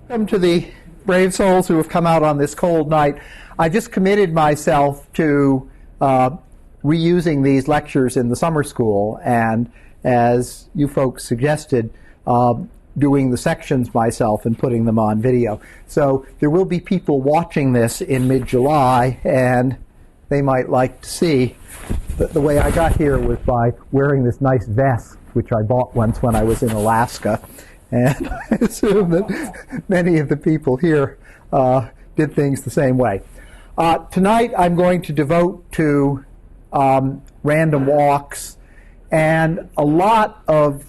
Welcome to the brave souls who have come out on this cold night. I just committed myself to reusing these lectures in the summer school, and as you folks suggested, doing the sections myself and putting them on video. So there will be people watching this in mid-July, and they might like to see that the way I got here was by wearing this nice vest, which I bought once when I was in Alaska. And I assume that many of the people here did things the same way. Tonight I'm going to devote to random walks and a lot of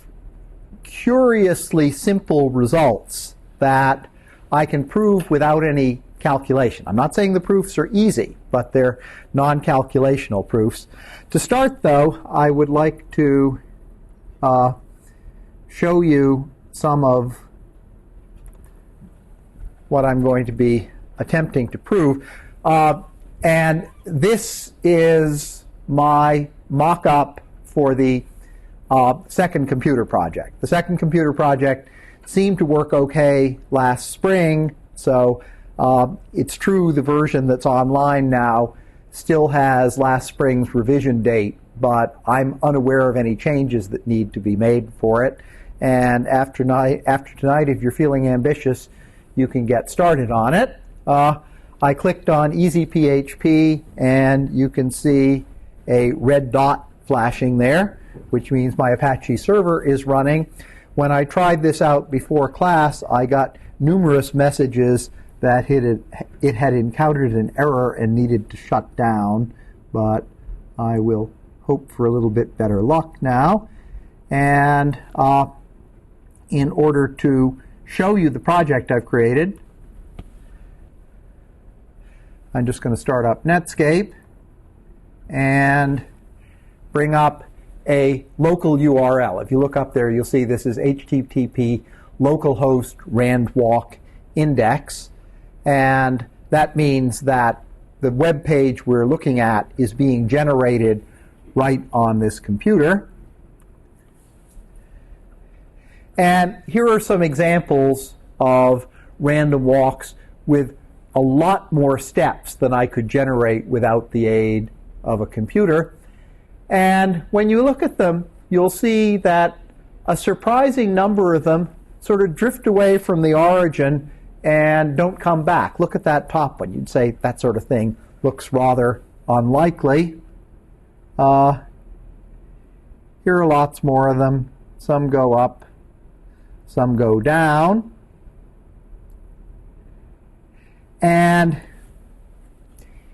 curiously simple results that I can prove without any calculation. I'm not saying the proofs are easy, but they're non-calculational proofs. To start, though, I would like to show you some of what I'm going to be attempting to prove. And this is my mock-up for the second computer project. The second computer project seemed to work okay last spring, so it's true the version that's online now still has last spring's revision date, but I'm unaware of any changes that need to be made for it. And after tonight, if you're feeling ambitious, you can get started on it. I clicked on Easy PHP, and you can see a red dot flashing there, which means my Apache server is running. When I tried this out before class, I got numerous messages that it had encountered an error and needed to shut down, but I will hope for a little bit better luck now. And in order to show you the project I've created, I'm just going to start up Netscape and bring up a local URL. If you look up there, you'll see this is HTTP localhost randwalk index, and that means that the web page we're looking at is being generated right on this computer. And here are some examples of random walks with a lot more steps than I could generate without the aid of a computer. And when you look at them, you'll see that a surprising number of them sort of drift away from the origin and don't come back. Look at that top one. You'd say that sort of thing looks rather unlikely. Here are lots more of them. Some go up, some go down. And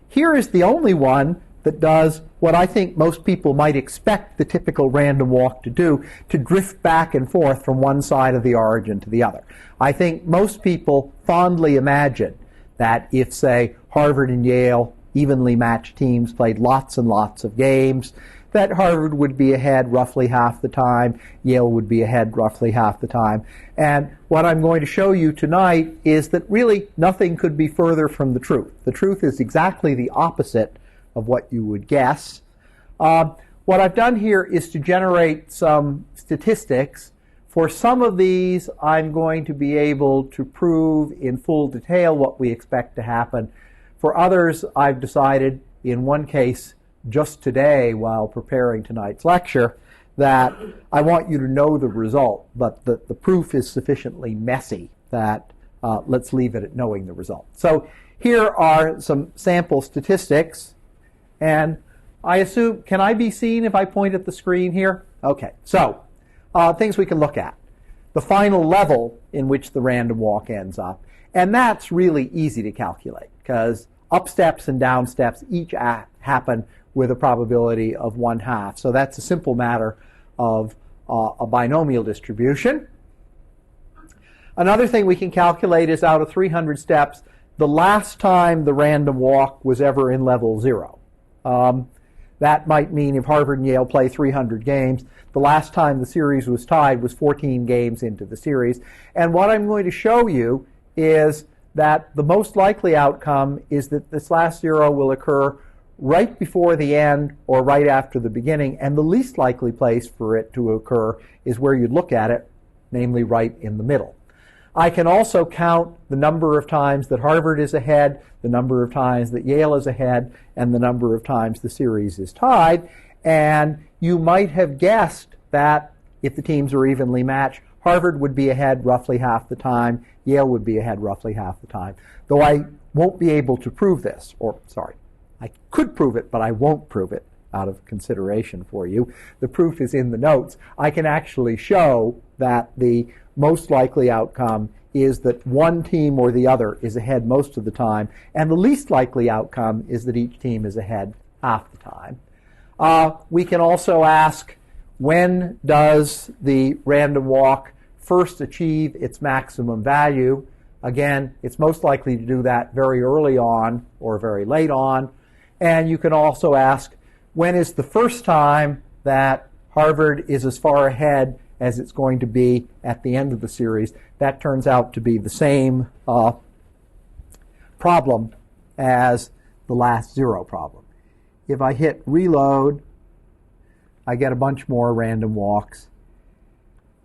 here is the only one that does what I think most people might expect the typical random walk to do, to drift back and forth from one side of the origin to the other. I think most people fondly imagine that if, say, Harvard and Yale, evenly matched teams, played lots and lots of games, that Harvard would be ahead roughly half the time, Yale would be ahead roughly half the time. And what I'm going to show you tonight is that really nothing could be further from the truth. The truth is exactly the opposite of what you would guess. What I've done here is to generate some statistics. For some of these, I'm going to be able to prove in full detail what we expect to happen. For others, I've decided, in one case, just today while preparing tonight's lecture, that I want you to know the result, but the proof is sufficiently messy that let's leave it at knowing the result. So here are some sample statistics, and I assume, can I be seen if I point at the screen here? Okay, so things we can look at. The final level in which the random walk ends up, and that's really easy to calculate because up steps and down steps each happen with a probability of 1/2. So that's a simple matter of a binomial distribution. Another thing we can calculate is out of 300 steps, the last time the random walk was ever in level 0. That might mean if Harvard and Yale play 300 games, the last time the series was tied was 14 games into the series. And what I'm going to show you is that the most likely outcome is that this last 0 will occur right before the end or right after the beginning, and the least likely place for it to occur is where you'd look at it, namely right in the middle. I can also count the number of times that Harvard is ahead, the number of times that Yale is ahead, and the number of times the series is tied. And you might have guessed that if the teams are evenly matched, Harvard would be ahead roughly half the time, Yale would be ahead roughly half the time. Though I won't be able to prove this, I could prove it, but I won't prove it out of consideration for you. The proof is in the notes. I can actually show that the most likely outcome is that one team or the other is ahead most of the time, and the least likely outcome is that each team is ahead half the time. We can also ask, when does the random walk first achieve its maximum value? Again, it's most likely to do that very early on or very late on. And you can also ask, when is the first time that Harvard is as far ahead as it's going to be at the end of the series? That turns out to be the same problem as the last zero problem. If I hit reload, I get a bunch more random walks.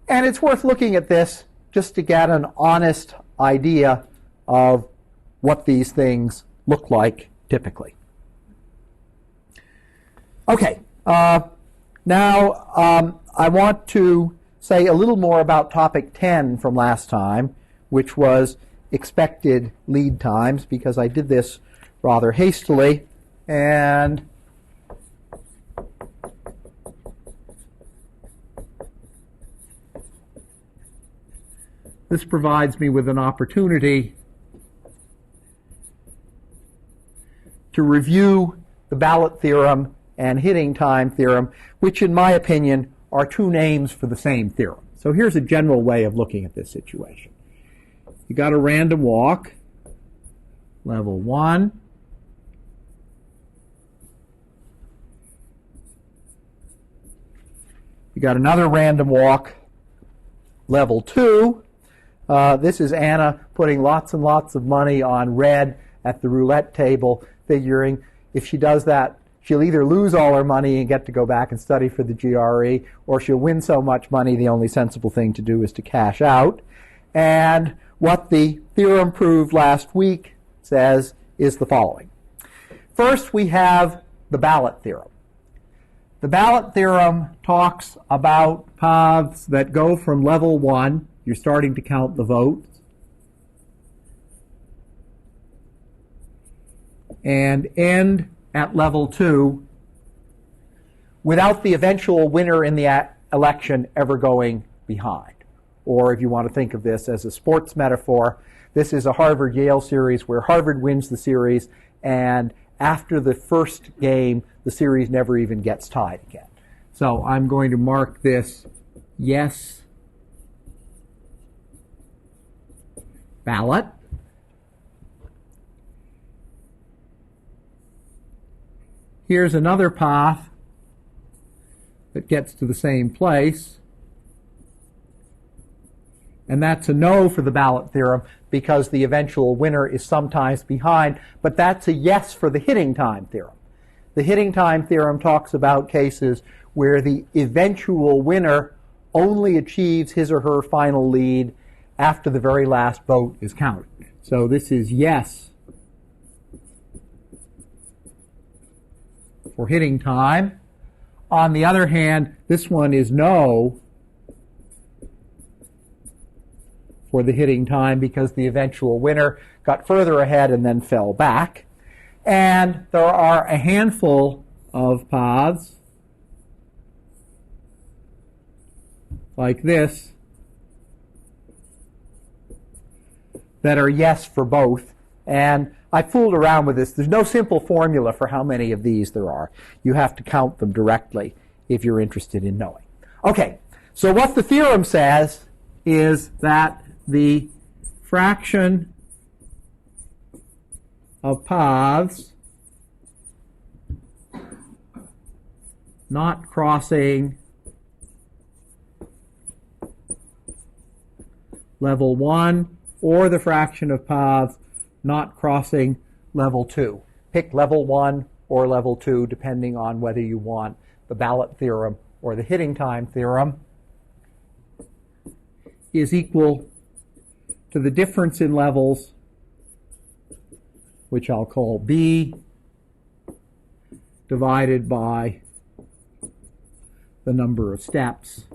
And it's worth looking at this just to get an honest idea of what these things look like typically. Okay, now I want to say a little more about topic 10 from last time, which was expected lead times, because I did this rather hastily, and this provides me with an opportunity to review the ballot theorem and hitting time theorem, which in my opinion are two names for the same theorem. So here's a general way of looking at this situation. You got a random walk, level 1. You got another random walk, level 2. This is Anna putting lots and lots of money on red at the roulette table, figuring if she does that, she'll either lose all her money and get to go back and study for the GRE, or she'll win so much money the only sensible thing to do is to cash out. And what the theorem proved last week says is the following. First, we have the ballot theorem. The ballot theorem talks about paths that go from level 1, you're starting to count the votes, and end at level 2 without the eventual winner in the election ever going behind. Or if you want to think of this as a sports metaphor, this is a Harvard-Yale series where Harvard wins the series, and after the first game, the series never even gets tied again. So I'm going to mark this yes ballot. Here's another path that gets to the same place. And that's a no for the ballot theorem because the eventual winner is sometimes behind, but that's a yes for the hitting time theorem. The hitting time theorem talks about cases where the eventual winner only achieves his or her final lead after the very last vote is counted. So this is yes for hitting time. On the other hand, this one is no for the hitting time because the eventual winner got further ahead and then fell back. And there are a handful of paths like this that are yes for both. And I fooled around with this. There's no simple formula for how many of these there are. You have to count them directly if you're interested in knowing. Okay, so what the theorem says is that the fraction of paths not crossing level 1 or the fraction of paths not crossing level 2. Pick level 1 or level 2 depending on whether you want the ballot theorem or the hitting time theorem, is equal to the difference in levels, which I'll call B, divided by the number of steps,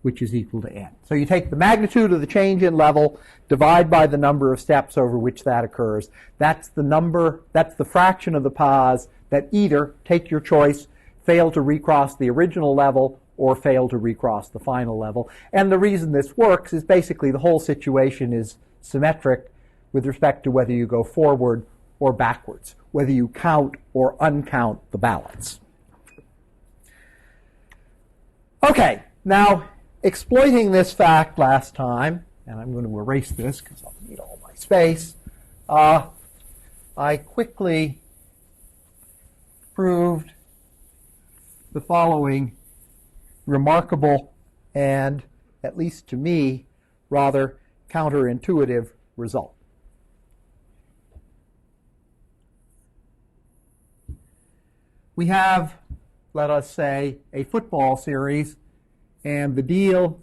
which is equal to n. So you take the magnitude of the change in level, divide by the number of steps over which that occurs. That's the fraction of the paths that either, take your choice, fail to recross the original level or fail to recross the final level. And the reason this works is basically the whole situation is symmetric with respect to whether you go forward or backwards, whether you count or uncount the ballots. Okay, now exploiting this fact last time, and I'm going to erase this because I'll need all my space, I quickly proved the following remarkable and, at least to me, rather counterintuitive result. We have, let us say, a football series, and the deal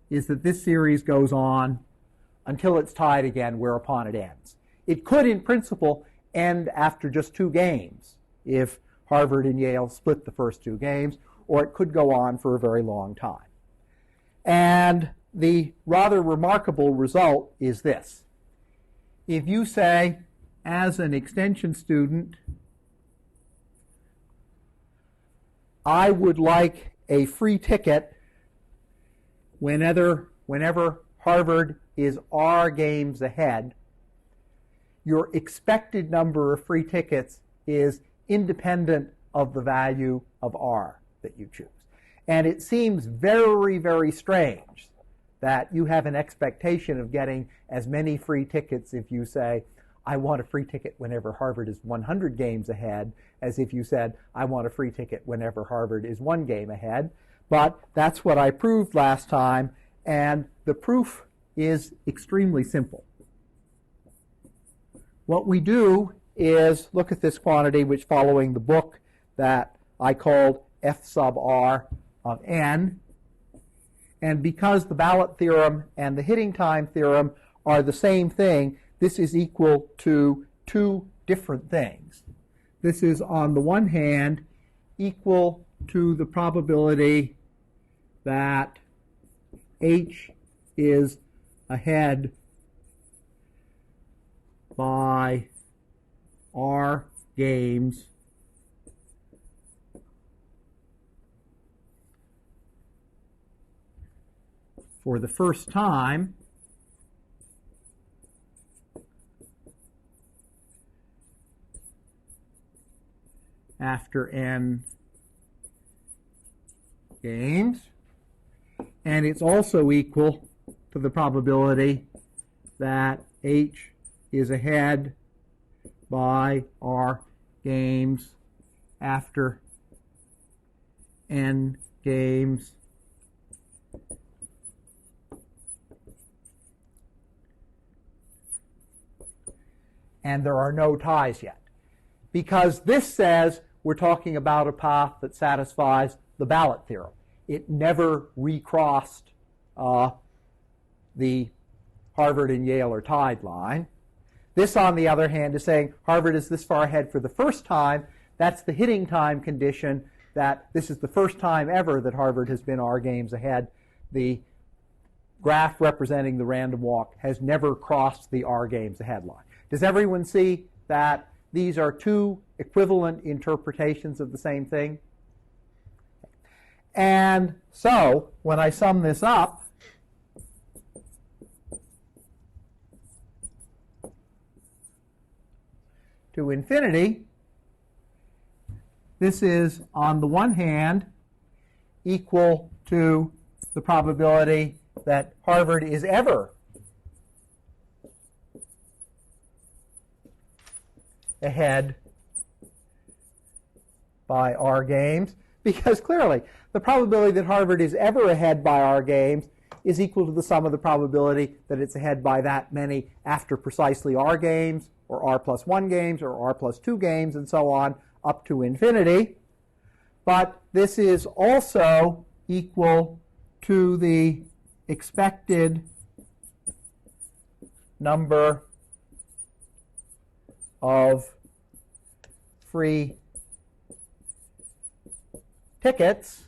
is that this series goes on until it's tied again, whereupon it ends. It could, in principle, end after just 2 games if Harvard and Yale split the first 2 games, or it could go on for a very long time. And the rather remarkable result is this. If you say, as an extension student, I would like a free ticket whenever Harvard is R games ahead, your expected number of free tickets is independent of the value of R that you choose. And it seems very, very strange that you have an expectation of getting as many free tickets if you say, I want a free ticket whenever Harvard is 100 games ahead, as if you said, I want a free ticket whenever Harvard is 1 game ahead. But that's what I proved last time, and the proof is extremely simple. What we do is look at this quantity, which following the book that I called F sub R of n, and because the ballot theorem and the hitting time theorem are the same thing, this is equal to 2 different things. This is, on the one hand, equal to the probability that H is ahead by R games for the first time after n games, and it's also equal to the probability that H is ahead by R games after n games and there are no ties yet. Because this says we're talking about a path that satisfies the ballot theorem. It never recrossed the Harvard and Yale are tied line. This, on the other hand, is saying Harvard is this far ahead for the first time. That's the hitting time condition, that this is the first time ever that Harvard has been R games ahead. The graph representing the random walk has never crossed the R games ahead line. Does everyone see that these are 2 equivalent interpretations of the same thing? And so, when I sum this up, to infinity, this is, on the one hand, equal to the probability that Harvard is ever ahead by R games, because clearly the probability that Harvard is ever ahead by R games is equal to the sum of the probability that it's ahead by that many after precisely R games, or R plus 1 games, or R plus 2 games, and so on, up to infinity. but this is also equal to the expected number of free tickets,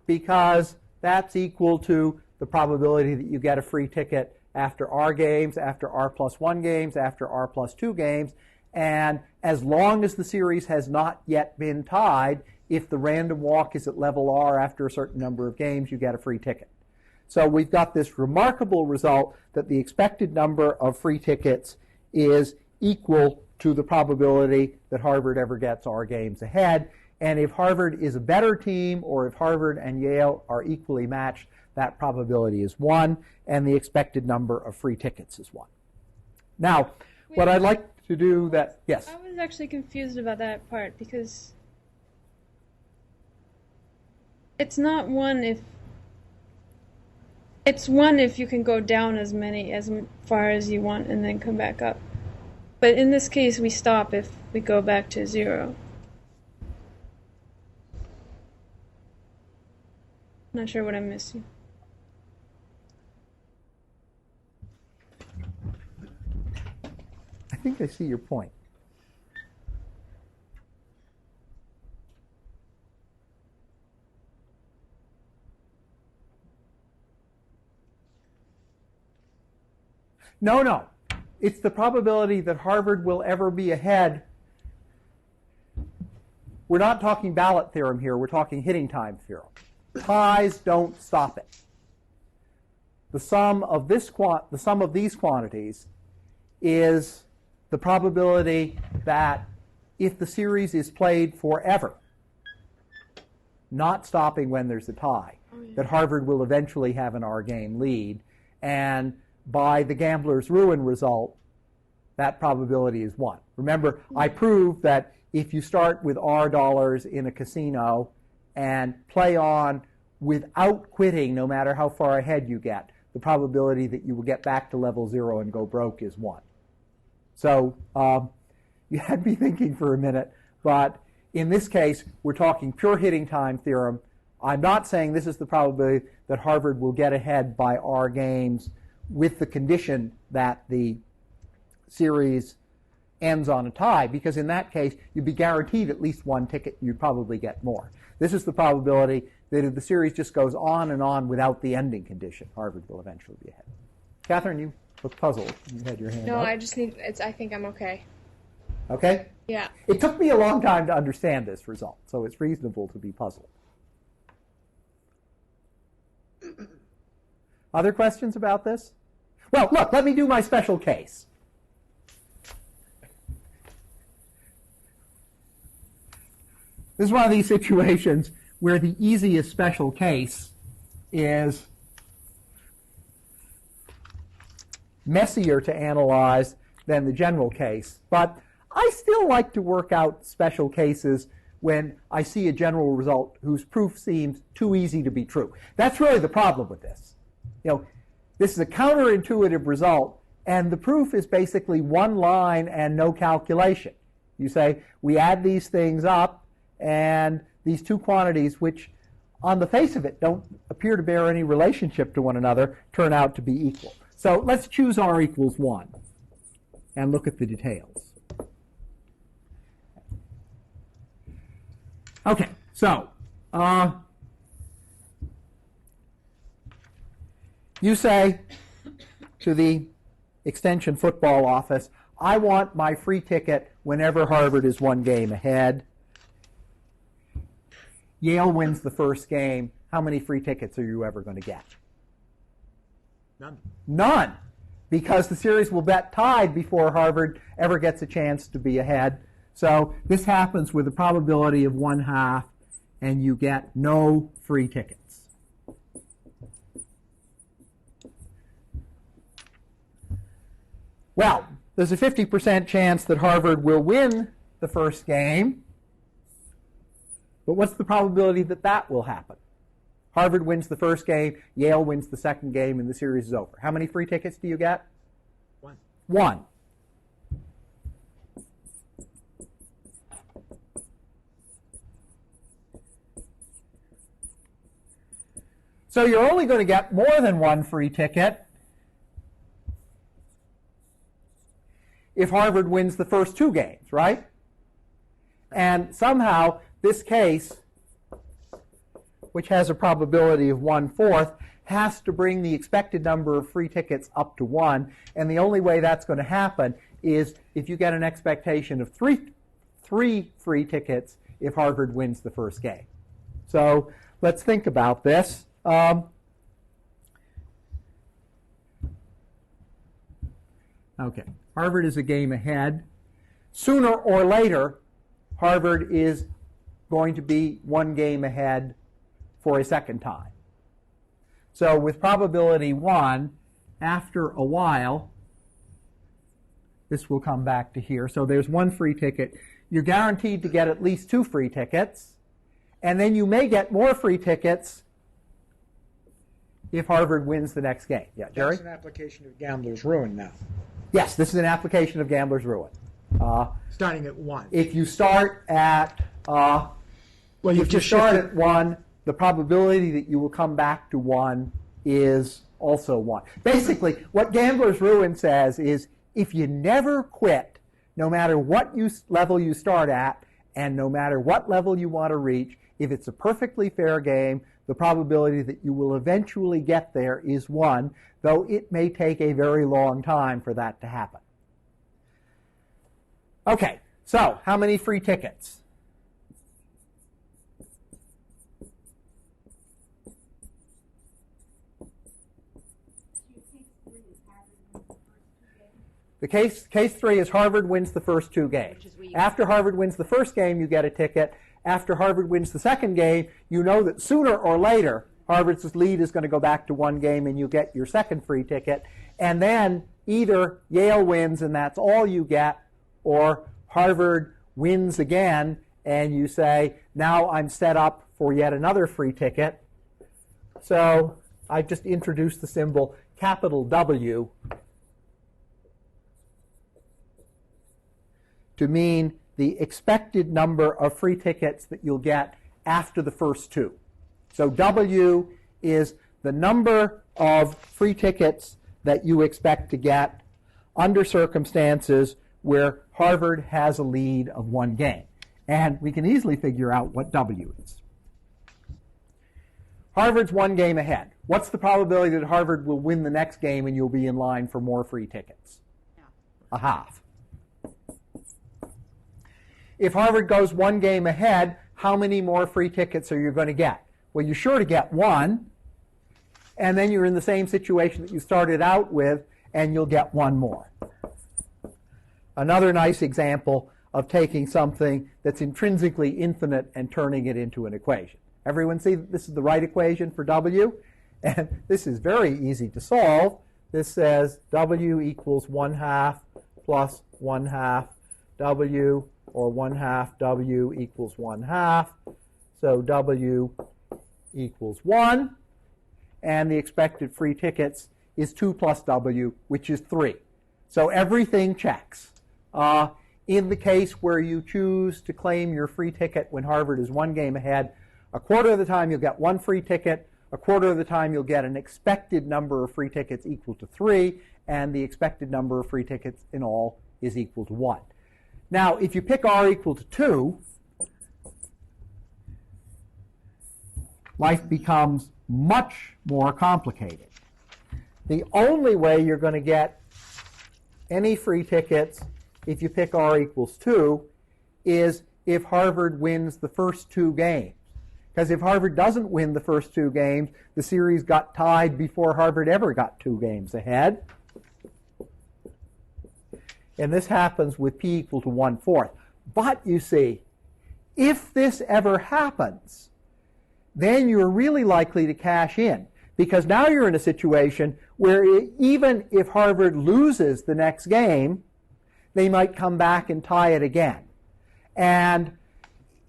because that's equal to the probability that you get a free ticket after R games, after R plus 1 games, after R plus 2 games. And as long as the series has not yet been tied, if the random walk is at level R after a certain number of games, you get a free ticket. So we've got this remarkable result that the expected number of free tickets is equal to the probability that Harvard ever gets R games ahead. And if Harvard is a better team, or if Harvard and Yale are equally matched, that probability is 1, and the expected number of free tickets is 1. Now, what I'd like to do that, yes? I was actually confused about that part, because it's not 1 if... It's 1 if you can go down as far as you want and then come back up. But in this case, we stop if we go back to 0. Not sure what I'm missing. I think I see your point. No. It's the probability that Harvard will ever be ahead. We're not talking ballot theorem here. We're talking hitting time theorem. Ties don't stop it. The sum of these quantities is the probability that if the series is played forever, not stopping when there's a tie, that Harvard will eventually have an R game lead. And by the gambler's ruin result, that probability is 1. Remember, I proved that if you start with R dollars in a casino and play on without quitting, no matter how far ahead you get, the probability that you will get back to level 0 and go broke is 1. So you had me thinking for a minute, but in this case, we're talking pure hitting time theorem. I'm not saying this is the probability that Harvard will get ahead by R games with the condition that the series ends on a tie, because in that case, you'd be guaranteed at least 1 ticket, you'd probably get more. This is the probability that if the series just goes on and on without the ending condition, Harvard will eventually be ahead. Catherine, you look puzzled. You had your hand No, up. I think I'm okay. Okay? Yeah. It took me a long time to understand this result, so it's reasonable to be puzzled. Other questions about this? Well, look, let me do my special case. This is one of these situations where the easiest special case is messier to analyze than the general case. But I still like to work out special cases when I see a general result whose proof seems too easy to be true. That's really the problem with this. This is a counterintuitive result, and the proof is basically 1 line and no calculation. You say, we add these things up, and these 2 quantities, which on the face of it don't appear to bear any relationship to one another, turn out to be equal. So let's choose R equals 1 and look at the details. Okay, so you say to the extension football office, I want my free ticket whenever Harvard is 1 game ahead. Yale wins the first game. How many free tickets are you ever going to get? None. None, because the series will bet tied before Harvard ever gets a chance to be ahead. So this happens with a probability of 1/2, and you get no free tickets. Well, there's a 50% chance that Harvard will win the first game. But what's the probability that that will happen? Harvard wins the first game, Yale wins the second game, and the series is over. How many free tickets do you get? 1. 1. So you're only going to get more than one free ticket if Harvard wins the first two games, right? And somehow this case, which has a probability of 1/4, has to bring the expected number of free tickets up to 1. And the only way that's going to happen is if you get an expectation of three free tickets if Harvard wins the first game. So let's think about this. Okay, Harvard is a game ahead. Sooner or later, Harvard is going to be one game ahead for a second time. So with probability 1, after a while, this will come back to here. So there's one free ticket. You're guaranteed to get at least 2 free tickets. And then you may get more free tickets if Harvard wins the next game. Yeah, Jerry? That's an application of Gambler's Ruin now. Yes, this is an application of Gambler's Ruin. Starting at 1. If you start at Well, you've just start shifted. at 1, the probability that you will come back to 1 is also 1. Basically, what Gambler's Ruin says is if you never quit, no matter what level you start at, and no matter what level you want to reach, if it's a perfectly fair game, the probability that you will eventually get there is 1, though it may take a very long time for that to happen. Okay, so how many free tickets? The case 3 is Harvard wins the first 2 games. After Harvard wins the first game, you get a ticket. After Harvard wins the second game, you know that sooner or later, Harvard's lead is going to go back to 1 game and you get your second free ticket. And then either Yale wins and that's all you get, or Harvard wins again and you say, now I'm set up for yet another free ticket. So I've just introduced the symbol capital W to mean the expected number of free tickets that you'll get after the first 2. So W is the number of free tickets that you expect to get under circumstances where Harvard has a lead of 1 game. And we can easily figure out what W is. Harvard's 1 game ahead. What's the probability that Harvard will win the next game and you'll be in line for more free tickets? A half. If Harvard goes 1 game ahead, how many more free tickets are you going to get? Well, you're sure to get 1, and then you're in the same situation that you started out with, and you'll get 1 more. Another nice example of taking something that's intrinsically infinite and turning it into an equation. Everyone see that this is the right equation for W? And this is very easy to solve. This says W equals 1/2 plus 1/2 W, or 1/2 W equals 1/2. So W equals 1. And the expected free tickets is 2 plus W, which is 3. So everything checks. In the case where you choose to claim your free ticket when Harvard is 1 game ahead, a quarter of the time you'll get 1 free ticket, a quarter of the time you'll get an expected number of free tickets equal to 3, and the expected number of free tickets in all is equal to 1. Now, if you pick R equal to 2, life becomes much more complicated. The only way you're going to get any free tickets if you pick R equals 2 is if Harvard wins the first 2 games. Because if Harvard doesn't win the first 2 games, the series got tied before Harvard ever got 2 games ahead. And this happens with P equal to 1/4. But you see, if this ever happens, then you're really likely to cash in. Because now you're in a situation where even if Harvard loses the next game, they might come back and tie it again. And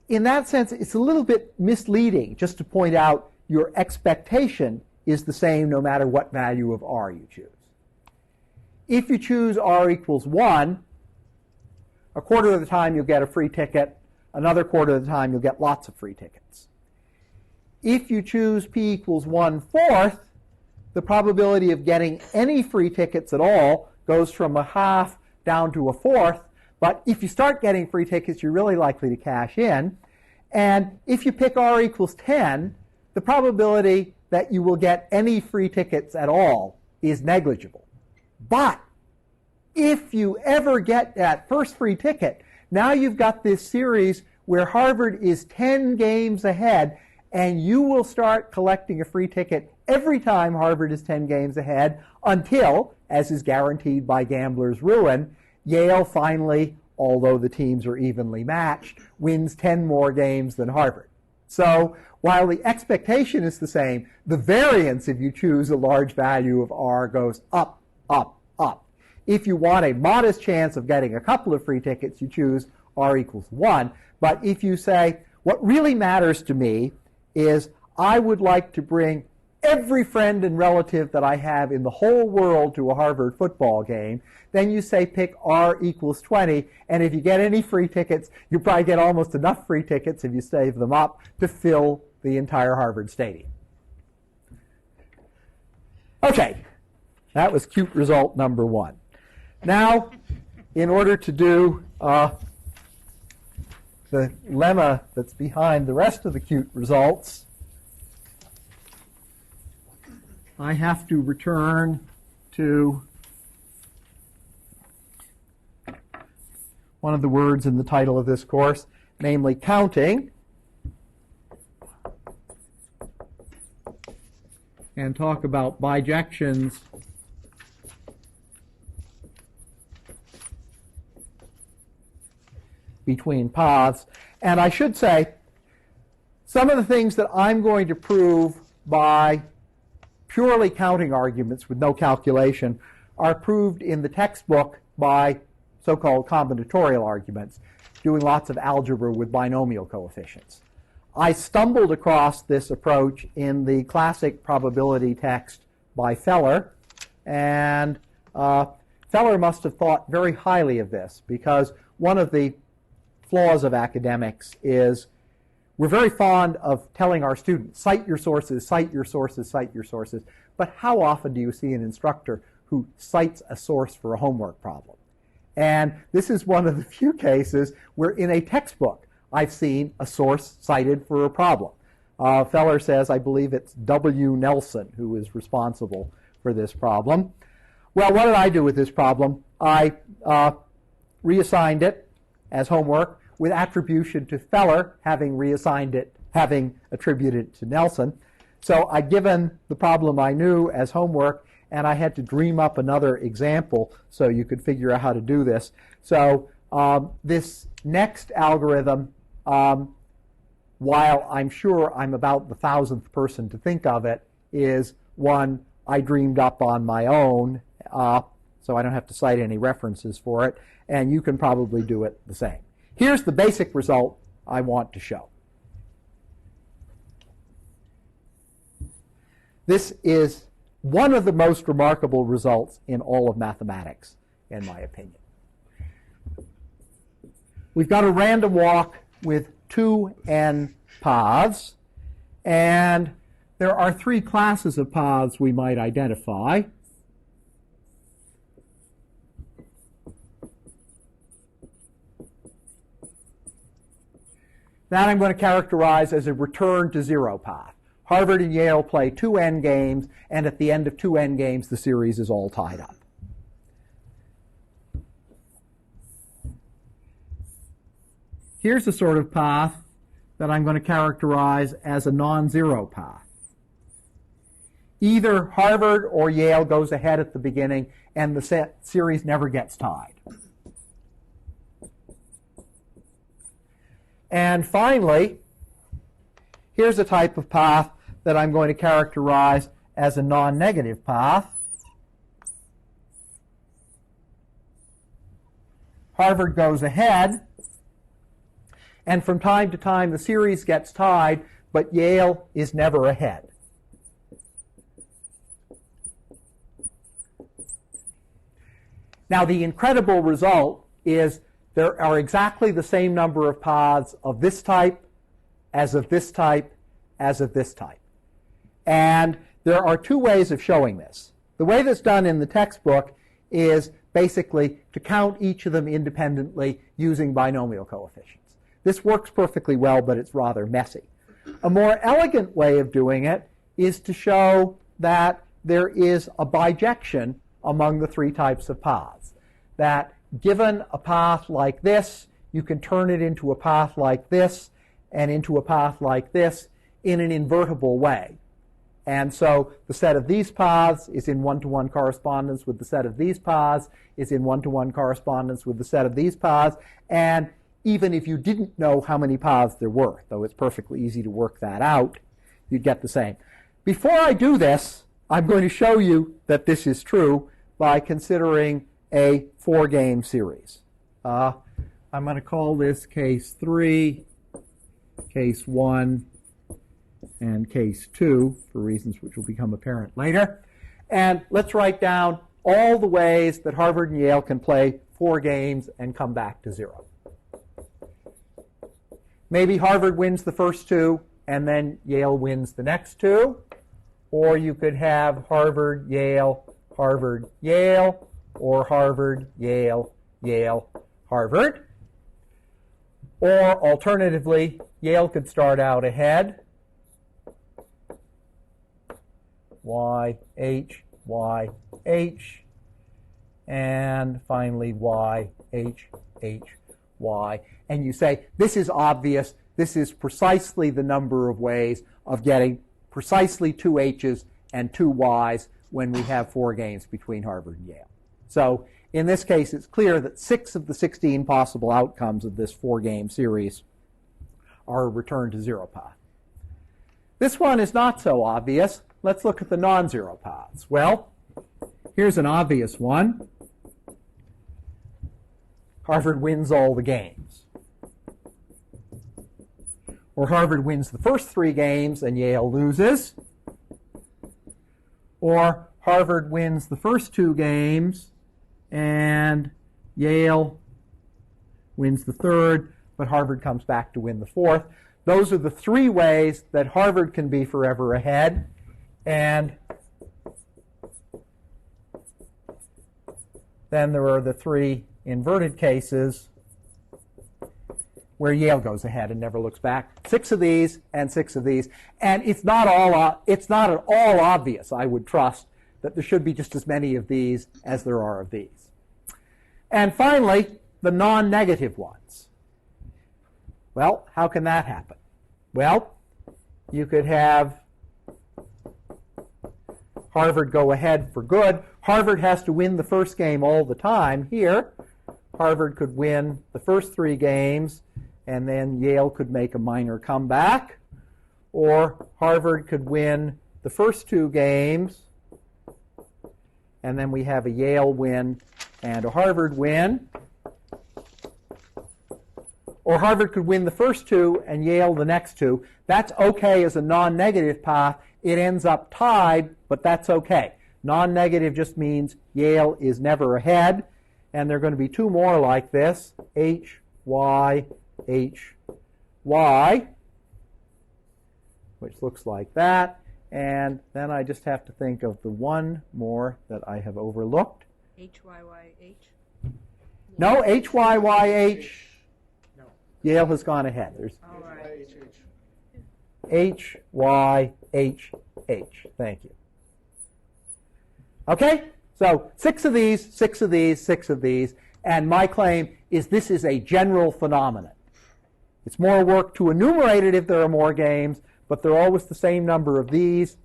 in that sense, it's a little bit misleading just to point out your expectation is the same no matter what value of R you choose. If you choose R equals 1, a quarter of the time you'll get a free ticket, another quarter of the time you'll get lots of free tickets. if you choose p equals 1/4, the probability of getting any free tickets at all goes from a half down to a fourth. But if you start getting free tickets, you're really likely to cash in. And if you pick r equals 10, the probability that you will get any free tickets at all is negligible. But if you ever get that first free ticket, now you've got this series where Harvard is 10 games ahead, and you will start collecting a free ticket every time Harvard is 10 games ahead until, as is guaranteed by Gambler's Ruin, Yale finally, although the teams are evenly matched, wins 10 more games than Harvard. So while the expectation is the same, the variance, if you choose a large value of r, goes up, up, up. If you want a modest chance of getting a couple of free tickets, you choose r equals 1. But if you say, what really matters to me is I would like to bring every friend and relative that I have in the whole world to a Harvard football game, then you say pick r equals 20, and if you get any free tickets, you probably get almost enough free tickets if you save them up to fill the entire Harvard stadium. Okay, that was cute result number 1. Now, in order to do the lemma that's behind the rest of the cute results, I have to return to one of the words in the title of this course, namely counting, and talk about bijections between paths. And I should say, some of the things that I'm going to prove by purely counting arguments with no calculation are proved in the textbook by so-called combinatorial arguments, doing lots of algebra with binomial coefficients. I stumbled across this approach in the classic probability text by Feller, and Feller must have thought very highly of this, because one of the flaws of academics is we're very fond of telling our students, cite your sources, cite your sources, cite your sources. But how often do you see an instructor who cites a source for a homework problem? And this is one of the few cases where in a textbook I've seen a source cited for a problem. Feller says, I believe it's W. Nelson who is responsible for this problem. Well, what did I do with this problem? I reassigned it as homework with attribution to Feller, having reassigned it, having attributed it to Nelson. So I'd given the problem I knew as homework, and I had to dream up another example so you could figure out how to do this. So this next algorithm, while I'm sure I'm about the 1,000th person to think of it, is one I dreamed up on my own, so I don't have to cite any references for it, and you can probably do it the same. Here's the basic result I want to show. This is one of the most remarkable results in all of mathematics, in my opinion. We've got a random walk with 2n paths, and there are 3 classes of paths we might identify. That I'm going to characterize as a return to 0 path. Harvard and Yale play 2n games, and at the end of 2n games, the series is all tied up. Here's the sort of path that I'm going to characterize as a non-zero path. Either Harvard or Yale goes ahead at the beginning, and the series never gets tied. And finally, here's a type of path that I'm going to characterize as a non-negative path. Harvard goes ahead, and from time to time the series gets tied, but Yale is never ahead. Now, the incredible result is there are exactly the same number of paths of this type, as of this type, as of this type. And there are two ways of showing this. The way that's done in the textbook is basically to count each of them independently using binomial coefficients. This works perfectly well, but it's rather messy. A more elegant way of doing it is to show that there is a bijection among the three types of paths. That given a path like this, you can turn it into a path like this and into a path like this in an invertible way. And so the set of these paths is in one-to-one correspondence with the set of these paths, is in one-to-one correspondence with the set of these paths, and even if you didn't know how many paths there were, though it's perfectly easy to work that out, you'd get the same. Before I do this, I'm going to show you that this is true by considering a four-game series. I'm going to call this case 3, case 1, and case 2, for reasons which will become apparent later. And let's write down all the ways that Harvard and Yale can play 4 games and come back to 0. Maybe Harvard wins the first 2, and then Yale wins the next 2. Or you could have Harvard, Yale, or Harvard, Yale, Yale, Harvard. Or alternatively, Yale could start out ahead. Y, H, and finally Y, H, Y. And you say, this is obvious. This is precisely the number of ways of getting precisely 2 H's and 2 Y's when we have 4 games between Harvard and Yale. So in this case, it's clear that 6 of the 16 possible outcomes of this 4-game series are a return to 0 path. This one is not so obvious. Let's look at the non-zero paths. Well, here's an obvious one. Harvard wins all the games. Or Harvard wins the first 3 games and Yale loses. Or Harvard wins the first 2 games and Yale wins the third, but Harvard comes back to win the fourth. Those are the 3 ways that Harvard can be forever ahead. And then there are the 3 inverted cases where Yale goes ahead and never looks back. 6 of these and 6 of these. And it's not at all obvious, I would trust, that there should be just as many of these as there are of these. And finally, the non-negative ones. Well, how can that happen? Well, you could have Harvard go ahead for good. Harvard has to win the first game all the time here. Harvard could win the first 3 games, and then Yale could make a minor comeback. Or Harvard could win the first 2 games, and then we have a Yale win and a Harvard win. Or Harvard could win the first 2 and Yale the next 2. That's okay as a non-negative path. It ends up tied, but that's okay. Non-negative just means Yale is never ahead. And there are going to be 2 more like this, H, Y, which looks like that. And then I just have to think of the one more that I have overlooked. HYYH. No, HYYH. No. Yale has gone ahead. There's All right. HYHH. Thank you. Okay? So 6 of these, 6 of these, 6 of these. And my claim is this is a general phenomenon. It's more work to enumerate it if there are more games, but there are always the same number of these,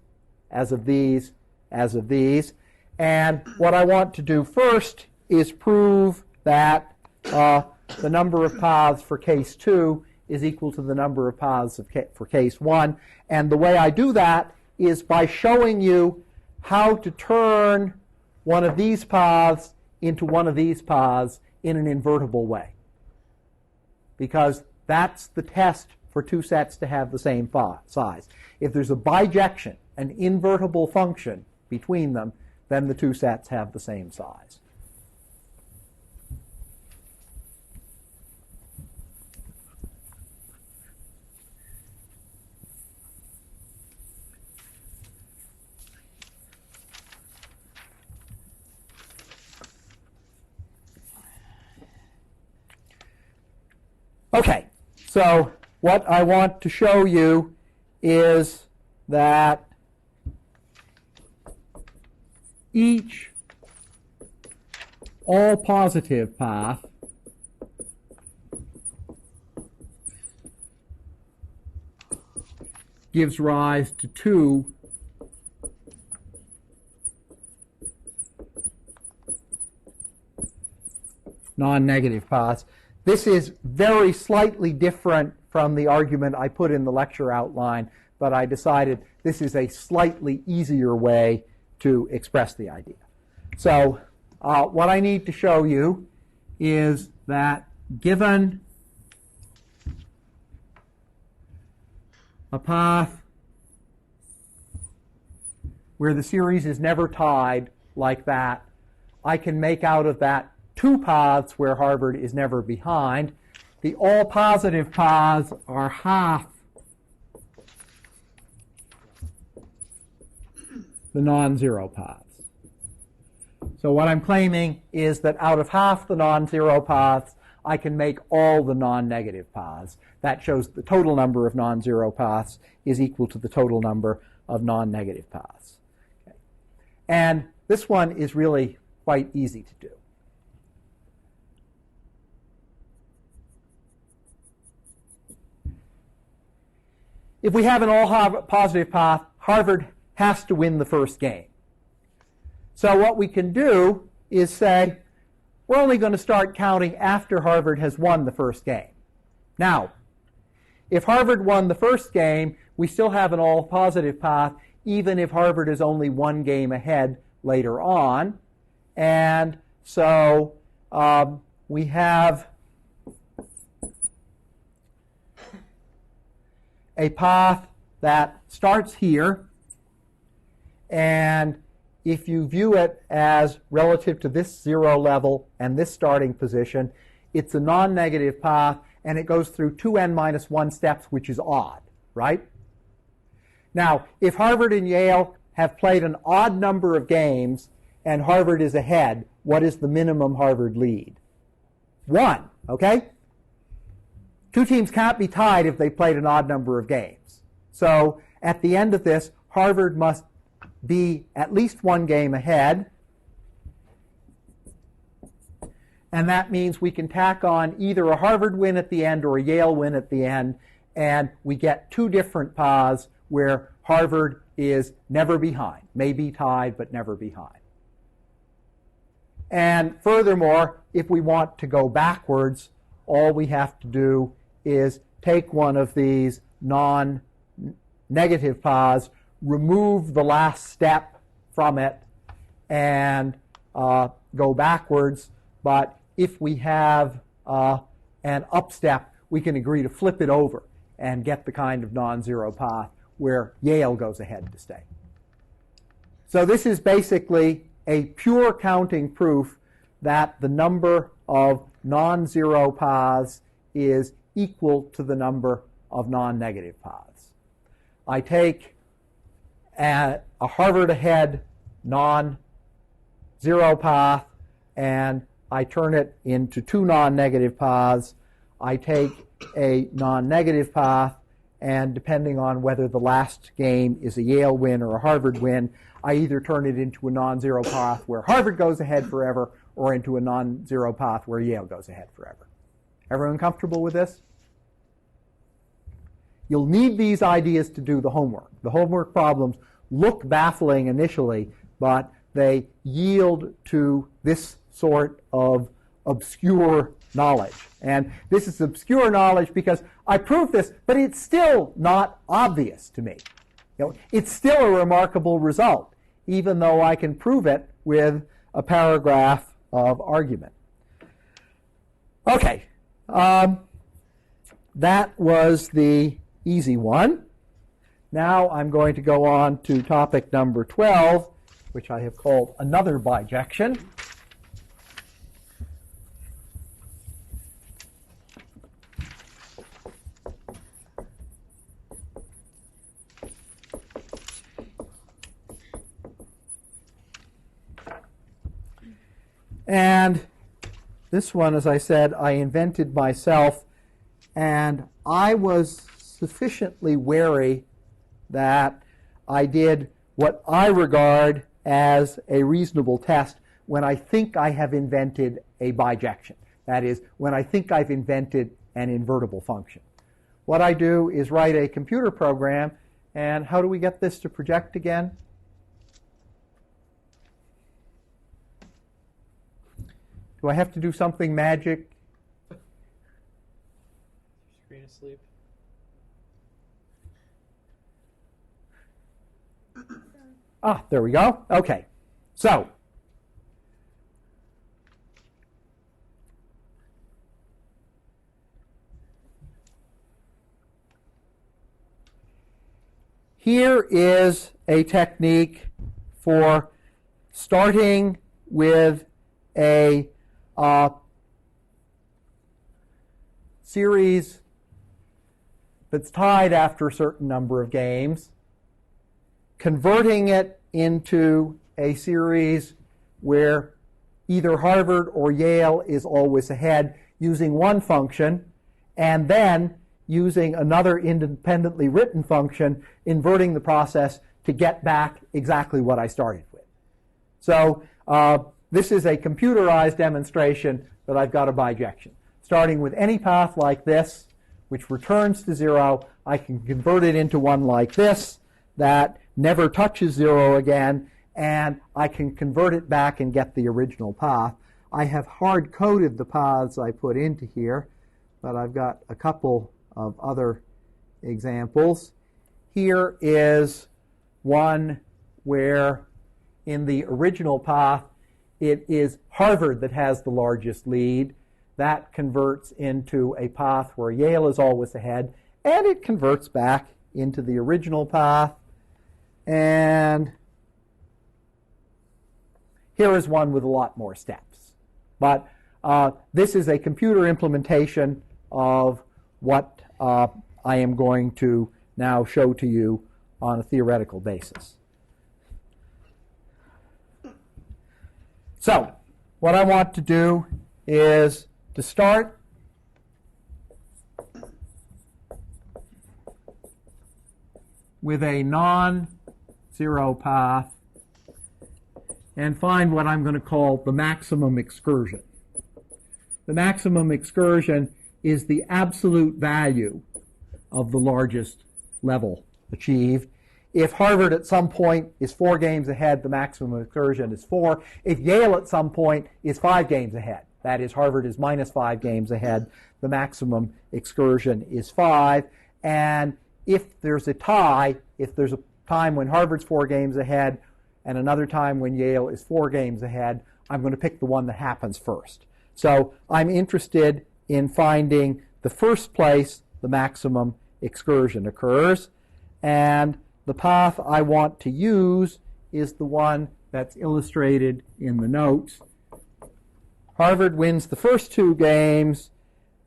as of these, as of these. And what I want to do first is prove that the number of paths for case 2 is equal to the number of paths for case 1. And the way I do that is by showing you how to turn one of these paths into one of these paths in an invertible way. Because that's the test for 2 sets to have the same size. If there's a bijection, an invertible function between them, then the 2 sets have the same size. Okay, so what I want to show you is that each all positive path gives rise to two non-negative paths. This is very slightly different from the argument I put in the lecture outline, but I decided this is a slightly easier way to express the idea. So what I need to show you is that given a path where the series is never tied like that, I can make out of that two paths where Harvard is never behind. The all positive paths are half the non-zero paths. So what I'm claiming is that out of half the non-zero paths, I can make all the non-negative paths. That shows the total number of non-zero paths is equal to the total number of non-negative paths. Okay. And this one is really quite easy to do. If we have an all positive path, Harvard has to win the first game. So what we can do is say, we're only going to start counting after Harvard has won the first game. Now, if Harvard won the first game, we still have an all positive path, even if Harvard is only one game ahead later on. And so we have a path that starts here, and if you view it as relative to this zero level and this starting position, it's a non-negative path, and it goes through 2n minus 1 steps, which is odd, right? Now, if Harvard and Yale have played an odd number of games and Harvard is ahead, what is the minimum Harvard lead? 1, okay? Two teams can't be tied if they played an odd number of games. So at the end of this, Harvard must be at least one game ahead. And that means we can tack on either a Harvard win at the end or a Yale win at the end, and we get two different paths where Harvard is never behind, may be tied but never behind. And furthermore, if we want to go backwards, all we have to do is take one of these non-negative paths, remove the last step from it, and go backwards. But if we have an up step, we can agree to flip it over and get the kind of non-zero path where Yale goes ahead to stay. So this is basically a pure counting proof that the number of non-zero paths is equal to the number of non-negative paths. I take a Harvard ahead non-zero path and I turn it into two non-negative paths. I take a non-negative path, and depending on whether the last game is a Yale win or a Harvard win, I either turn it into a non-zero path where Harvard goes ahead forever or into a non-zero path where Yale goes ahead forever. Everyone comfortable with this? You'll need these ideas to do the homework. The homework problems look baffling initially, but they yield to this sort of obscure knowledge. And this is obscure knowledge because I proved this, but it's still not obvious to me. It's still a remarkable result, even though I can prove it with a paragraph of argument. Okay, that was the easy one. Now I'm going to go on to topic number 12, which I have called another bijection. And this one, as I said, I invented myself, And I was sufficiently wary that I did what I regard as a reasonable test when I think I have invented a bijection. That is, when I think I've invented an invertible function. What I do is write a computer program, and how do we get this to project again? Do I have to do something magic? Screen asleep. Ah, there we go. Okay. So, here is a technique for starting with a series that's tied after a certain number of games, converting it into a series where either Harvard or Yale is always ahead using one function, and then using another independently written function, inverting the process to get back exactly what I started with. So this is a computerized demonstration that I've got a bijection. Starting with any path like this, which returns to 0, I can convert it into one like this that never touches 0 again, and I can convert it back and get the original path. I have hard-coded the paths I put into here, but I've got a couple of other examples. Here is one where in the original path it is Harvard that has the largest lead. That converts into a path where Yale is always ahead, and it converts back into the original path. And here is one with a lot more steps. But this is a computer implementation of what I am going to now show to you on a theoretical basis. So what I want to do is to start with a non-zero path and find what I'm going to call the maximum excursion. The maximum excursion is the absolute value of the largest level achieved. If Harvard at some point is 4 games ahead, the maximum excursion is 4. If Yale at some point is 5 games ahead, that is, Harvard is minus 5 games ahead, the maximum excursion is 5. And if there's a tie, if there's a time when Harvard's 4 games ahead and another time when Yale is 4 games ahead, I'm going to pick the one that happens first. So I'm interested in finding the first place the maximum excursion occurs, and the path I want to use is the one that's illustrated in the notes. Harvard wins the first 2 games,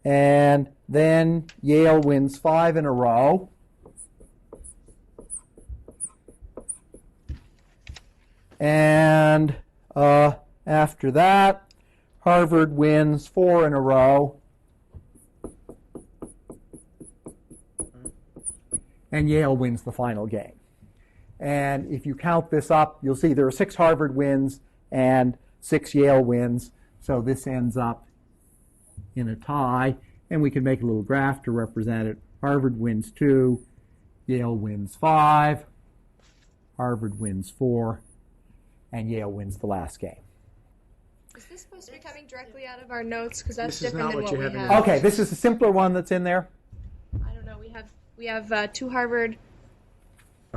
and then Yale wins 5 in a row. And after that, Harvard wins 4 in a row. And Yale wins the final game. And if you count this up, you'll see there are 6 Harvard wins and 6 Yale wins. So this ends up in a tie. And we can make a little graph to represent it. Harvard wins 2, Yale wins 5, Harvard wins 4, and Yale wins the last game. Is this supposed to be coming directly out of our notes? Because that's This is different not than what what you we have in have. your Okay, this is a simpler one that's in there. I don't know. We have 2 Harvard,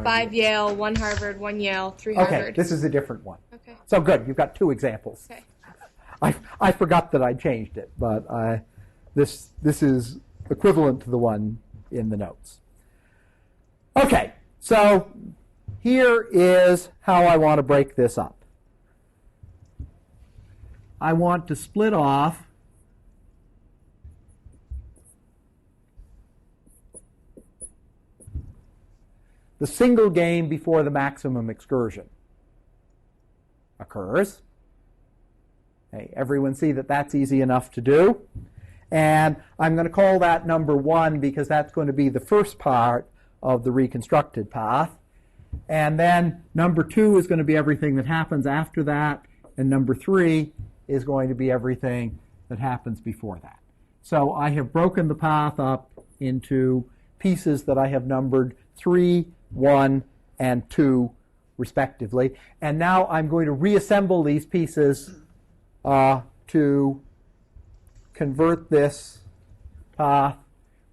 5 Yale, 1 Harvard, 1 Yale, 3 Okay, Harvard. this is a different one. Okay. So good, you've got 2 examples. Okay. I forgot that I changed it, but this is equivalent to the one in the notes. Okay, so here is how I want to break this up. I want to split off the single game before the maximum excursion occurs. Okay, everyone see that that's easy enough to do. And I'm going to call that number 1 because that's going to be the first part of the reconstructed path. And then number 2 is going to be everything that happens after that. And number 3 is going to be everything that happens before that. So I have broken the path up into pieces that I have numbered 3, 1, and 2, respectively. And now I'm going to reassemble these pieces to convert this path,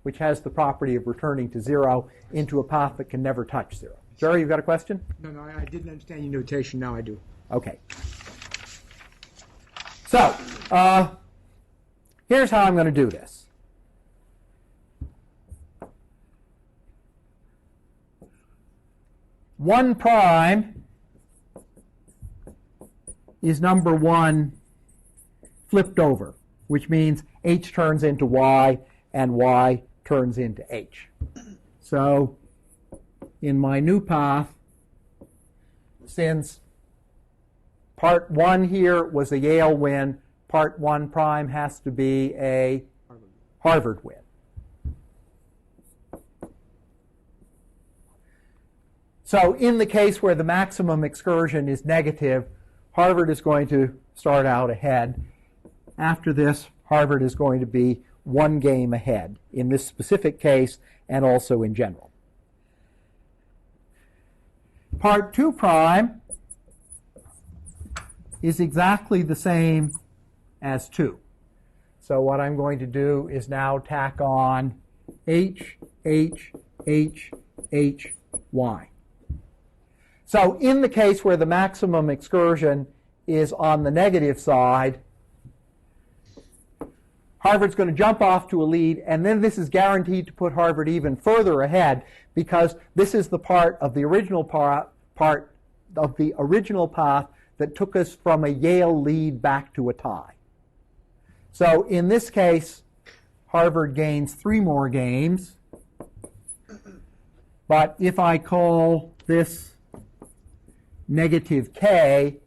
which has the property of returning to 0, into a path that can never touch 0. Jerry, you've got a question? No, I didn't understand your notation. Now I do. Okay. So, here's how I'm going to do this. One prime is number 1 flipped over, which means h turns into y and y turns into h. So in my new path, since part 1 here was a Yale win, part 1 prime has to be a Harvard win. So in the case where the maximum excursion is negative, Harvard is going to start out ahead. After this, Harvard is going to be 1 game ahead in this specific case and also in general. Part 2 prime is exactly the same as 2. So what I'm going to do is now tack on h, h, h, h, y. So in the case where the maximum excursion is on the negative side, Harvard's going to jump off to a lead, and then this is guaranteed to put Harvard even further ahead because this is the part of the original part of the original path that took us from a Yale lead back to a tie. So in this case, Harvard gains 3 more games. But if I call this negative k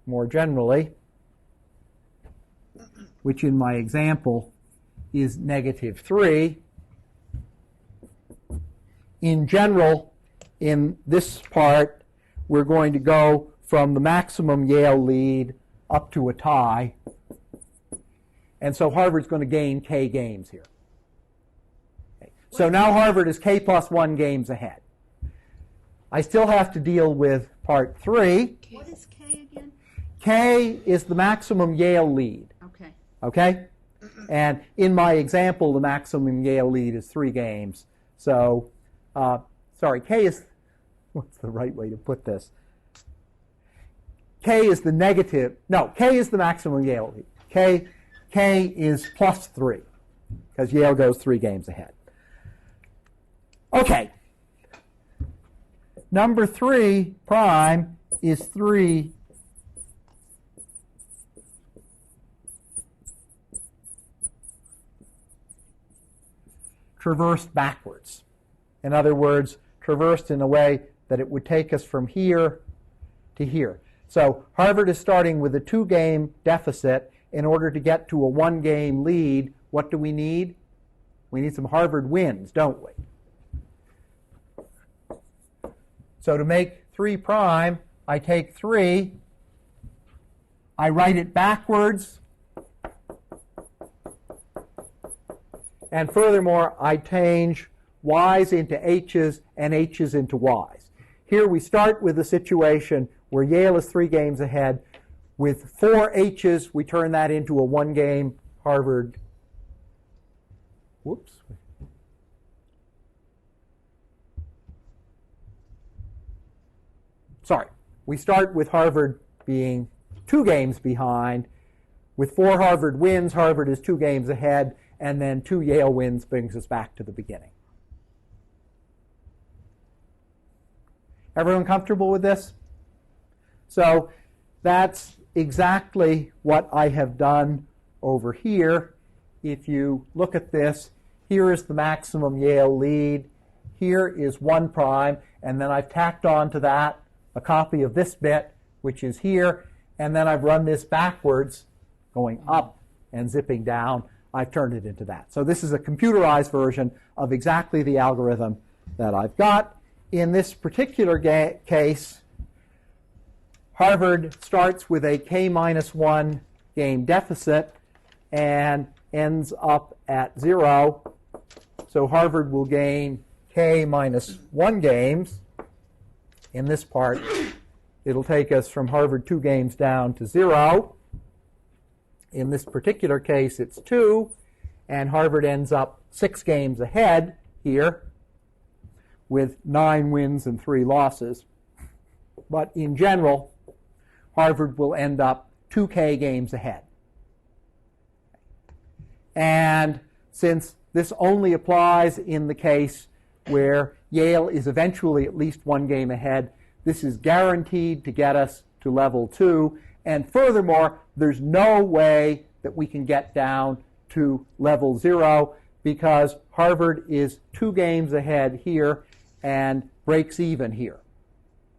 more generally, which in my example is negative 3, in general, in this part, we're going to go from the maximum Yale lead up to a tie. And so Harvard's going to gain k games here. Okay. So now Harvard is k plus 1 games ahead. I still have to deal with part 3. What is K again? K is the maximum Yale lead. Okay. Okay? And in my example, the maximum Yale lead is 3 games. So, sorry, K is, what's the right way to put this? K is the negative, no, K is the maximum Yale lead. K is plus 3, because Yale goes 3 games ahead. Okay. Number 3 prime is 3 traversed backwards. In other words, traversed in a way that it would take us from here to here. So Harvard is starting with a 2-game deficit. In order to get to a 1-game lead, what do we need? We need some Harvard wins, don't we? So to make 3 prime, I take 3, I write it backwards, and furthermore, I change y's into h's and h's into y's. Here we start with a situation where Yale is 3 games ahead. With 4 h's, we turn that into a 1-game Harvard. Whoops. Sorry. We start with Harvard being 2 games behind. With 4 Harvard wins, Harvard is 2 games ahead, and then 2 Yale wins brings us back to the beginning. Everyone comfortable with this? So that's exactly what I have done over here. If you look at this, here is the maximum Yale lead. Here is 1 prime, and then I've tacked on to that a copy of this bit, which is here, and then I've run this backwards, going up and zipping down. I've turned it into that. So this is a computerized version of exactly the algorithm that I've got. In this particular case, Harvard starts with a k-1 game deficit and ends up at 0. So Harvard will gain k-1 games. In this part, it'll take us from Harvard 2 games down to 0. In this particular case, it's 2, and Harvard ends up 6 games ahead here with 9 wins and 3 losses. But in general, Harvard will end up 2k games ahead. And since this only applies in the case where Yale is eventually at least 1 game ahead, this is guaranteed to get us to level 2. And furthermore, there's no way that we can get down to level 0 because Harvard is 2 games ahead here and breaks even here.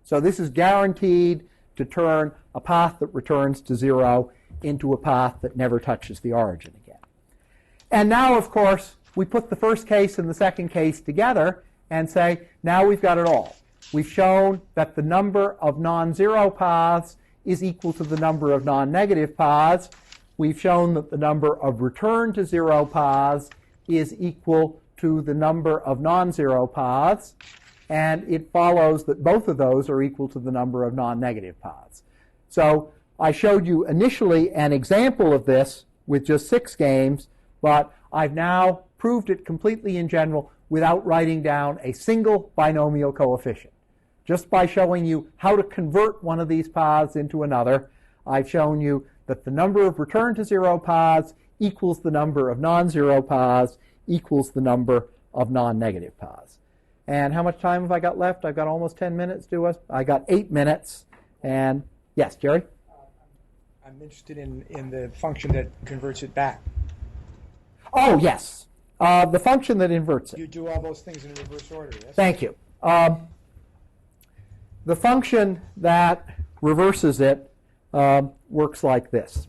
So this is guaranteed to turn a path that returns to 0 into a path that never touches the origin again. And now, of course, we put the first case and the second case together and say, now we've got it all. We've shown that the number of non-zero paths is equal to the number of non-negative paths. We've shown that the number of return to 0 paths is equal to the number of non-zero paths. And it follows that both of those are equal to the number of non-negative paths. So I showed you initially an example of this with just 6 games, but I've now proved it completely in general without writing down a single binomial coefficient. Just by showing you how to convert one of these paths into another, I've shown you that the number of return to 0 paths equals the number of non-zero paths equals the number of non-negative paths. And how much time have I got left? I've got almost 10 minutes, I got 8 minutes. And yes, Jerry? I'm interested in the function that converts it back. Oh, yes. The function that inverts it. You do all those things in reverse order, yes? Thank you. The function that reverses it works like this.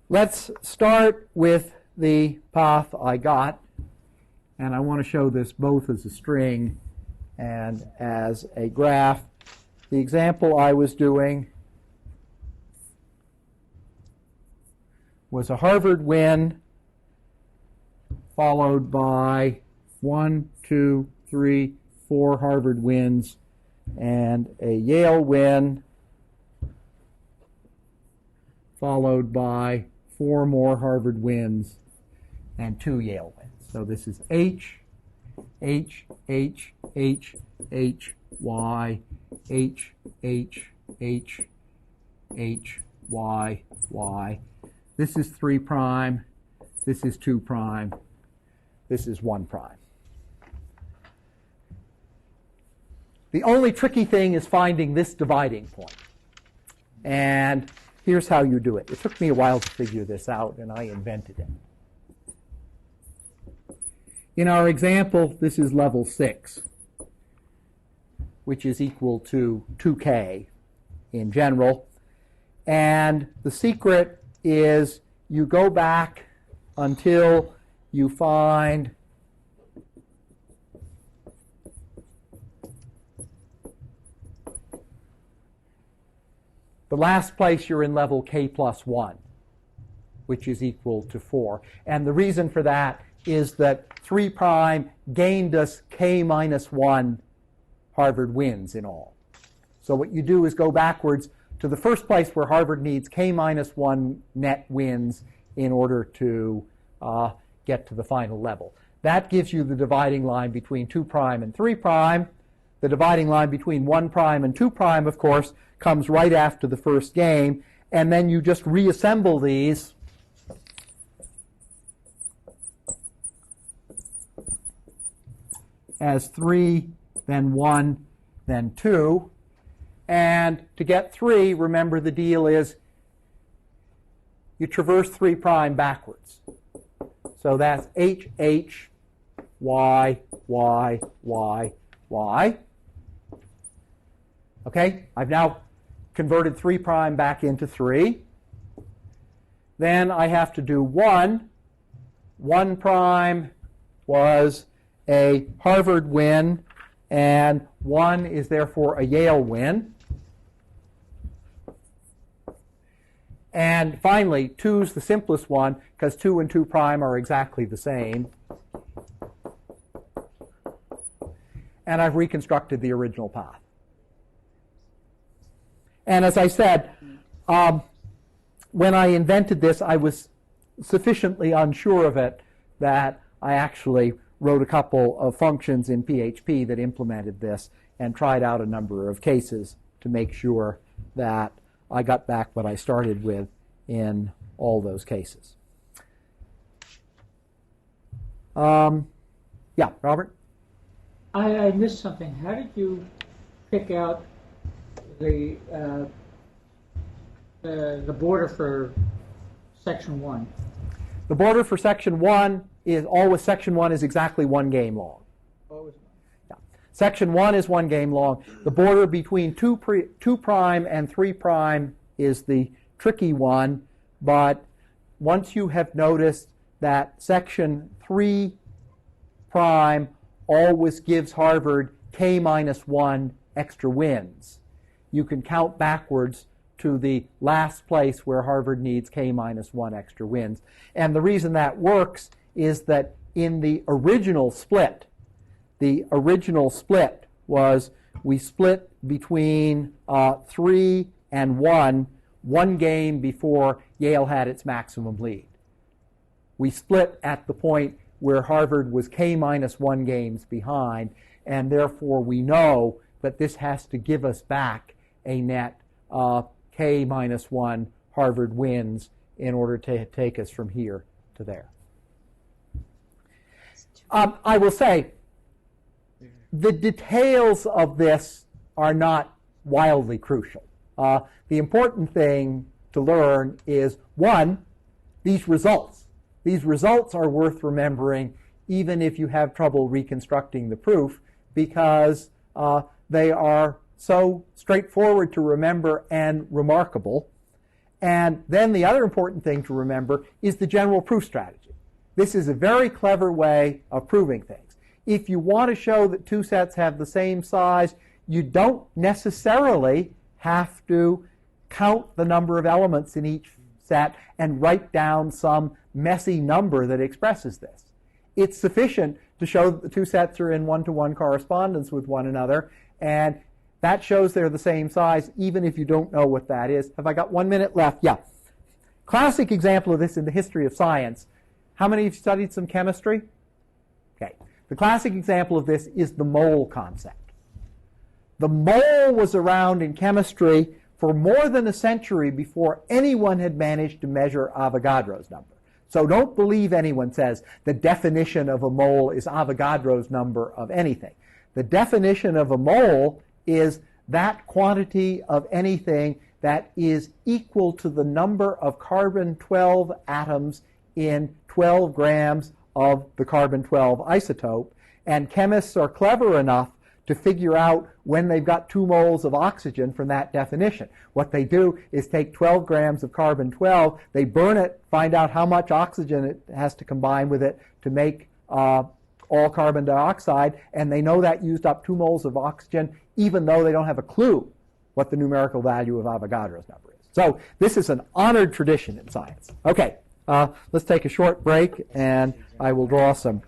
Let's start with the path I got, and I want to show this both as a string and as a graph. The example I was doing was a Harvard win followed by 1, 2, 3, 4 Harvard wins and a Yale win followed by 4 more Harvard wins and 2 Yale wins. So this is H, H, H, H, H, Y, H, H, H, H, Y, Y. This is 3 prime. This is 2 prime. This is 1 prime. The only tricky thing is finding this dividing point. And here's how you do it. It took me a while to figure this out, and I invented it. In our example, this is level 6, which is equal to 2k in general. And the secret is you go back until you find the last place you're in level k plus 1, which is equal to 4. And the reason for that is that 3 prime gained us k minus 1 Harvard wins in all. So what you do is go backwards to the first place where Harvard needs k minus 1 net wins in order to get to the final level. That gives you the dividing line between 2 prime and 3 prime. The dividing line between 1 prime and 2 prime, of course, comes right after the first game. And then you just reassemble these as 3, then 1, then 2. And to get 3, remember the deal is you traverse 3' backwards. So that's H, H, Y, Y, Y, Y. Okay, I've now converted 3' back into 3. Then I have to do 1. 1' was a Harvard win, and 1 is therefore a Yale win. And finally, 2 is the simplest one because 2 and 2' are exactly the same. And I've reconstructed the original path. And as I said, when I invented this, I was sufficiently unsure of it that I actually wrote a couple of functions in PHP that implemented this and tried out a number of cases to make sure that I got back what I started with in all those cases. Yeah, Robert? I missed something. How did you pick out the border for section 1? The border for section 1 is always section 1 is exactly 1 game long. Always. Yeah. Section 1 is 1 game long. The border between 2' and 3' is the tricky one, but once you have noticed that section 3' always gives Harvard K minus 1 extra wins, you can count backwards to the last place where Harvard needs K minus 1 extra wins. And the reason that works is that in the original split was we split between 3 and 1 game before Yale had its maximum lead. We split at the point where Harvard was K minus 1 games behind, and therefore we know that this has to give us back a net K minus 1 Harvard wins in order to take us from here to there. I will say, the details of this are not wildly crucial. The important thing to learn is, 1, these results. These results are worth remembering even if you have trouble reconstructing the proof, because they are so straightforward to remember and remarkable. And then the other important thing to remember is the general proof strategy. This is a very clever way of proving things. If you want to show that 2 sets have the same size, you don't necessarily have to count the number of elements in each set and write down some messy number that expresses this. It's sufficient to show that the 2 sets are in one-to-one correspondence with one another, and that shows they're the same size even if you don't know what that is. Have I got 1 minute left? Yeah. Classic example of this in the history of science. How many of you studied some chemistry? Okay. The classic example of this is the mole concept. The mole was around in chemistry for more than a century before anyone had managed to measure Avogadro's number. So don't believe anyone says the definition of a mole is Avogadro's number of anything. The definition of a mole is that quantity of anything that is equal to the number of carbon-12 atoms in 12 grams of the carbon-12 isotope. And chemists are clever enough to figure out when they've got 2 moles of oxygen from that definition. What they do is take 12 grams of carbon-12, they burn it, find out how much oxygen it has to combine with it to make all carbon dioxide, and they know that used up 2 moles of oxygen, even though they don't have a clue what the numerical value of Avogadro's number is. So this is an honored tradition in science. Okay, let's take a short break, and I will draw some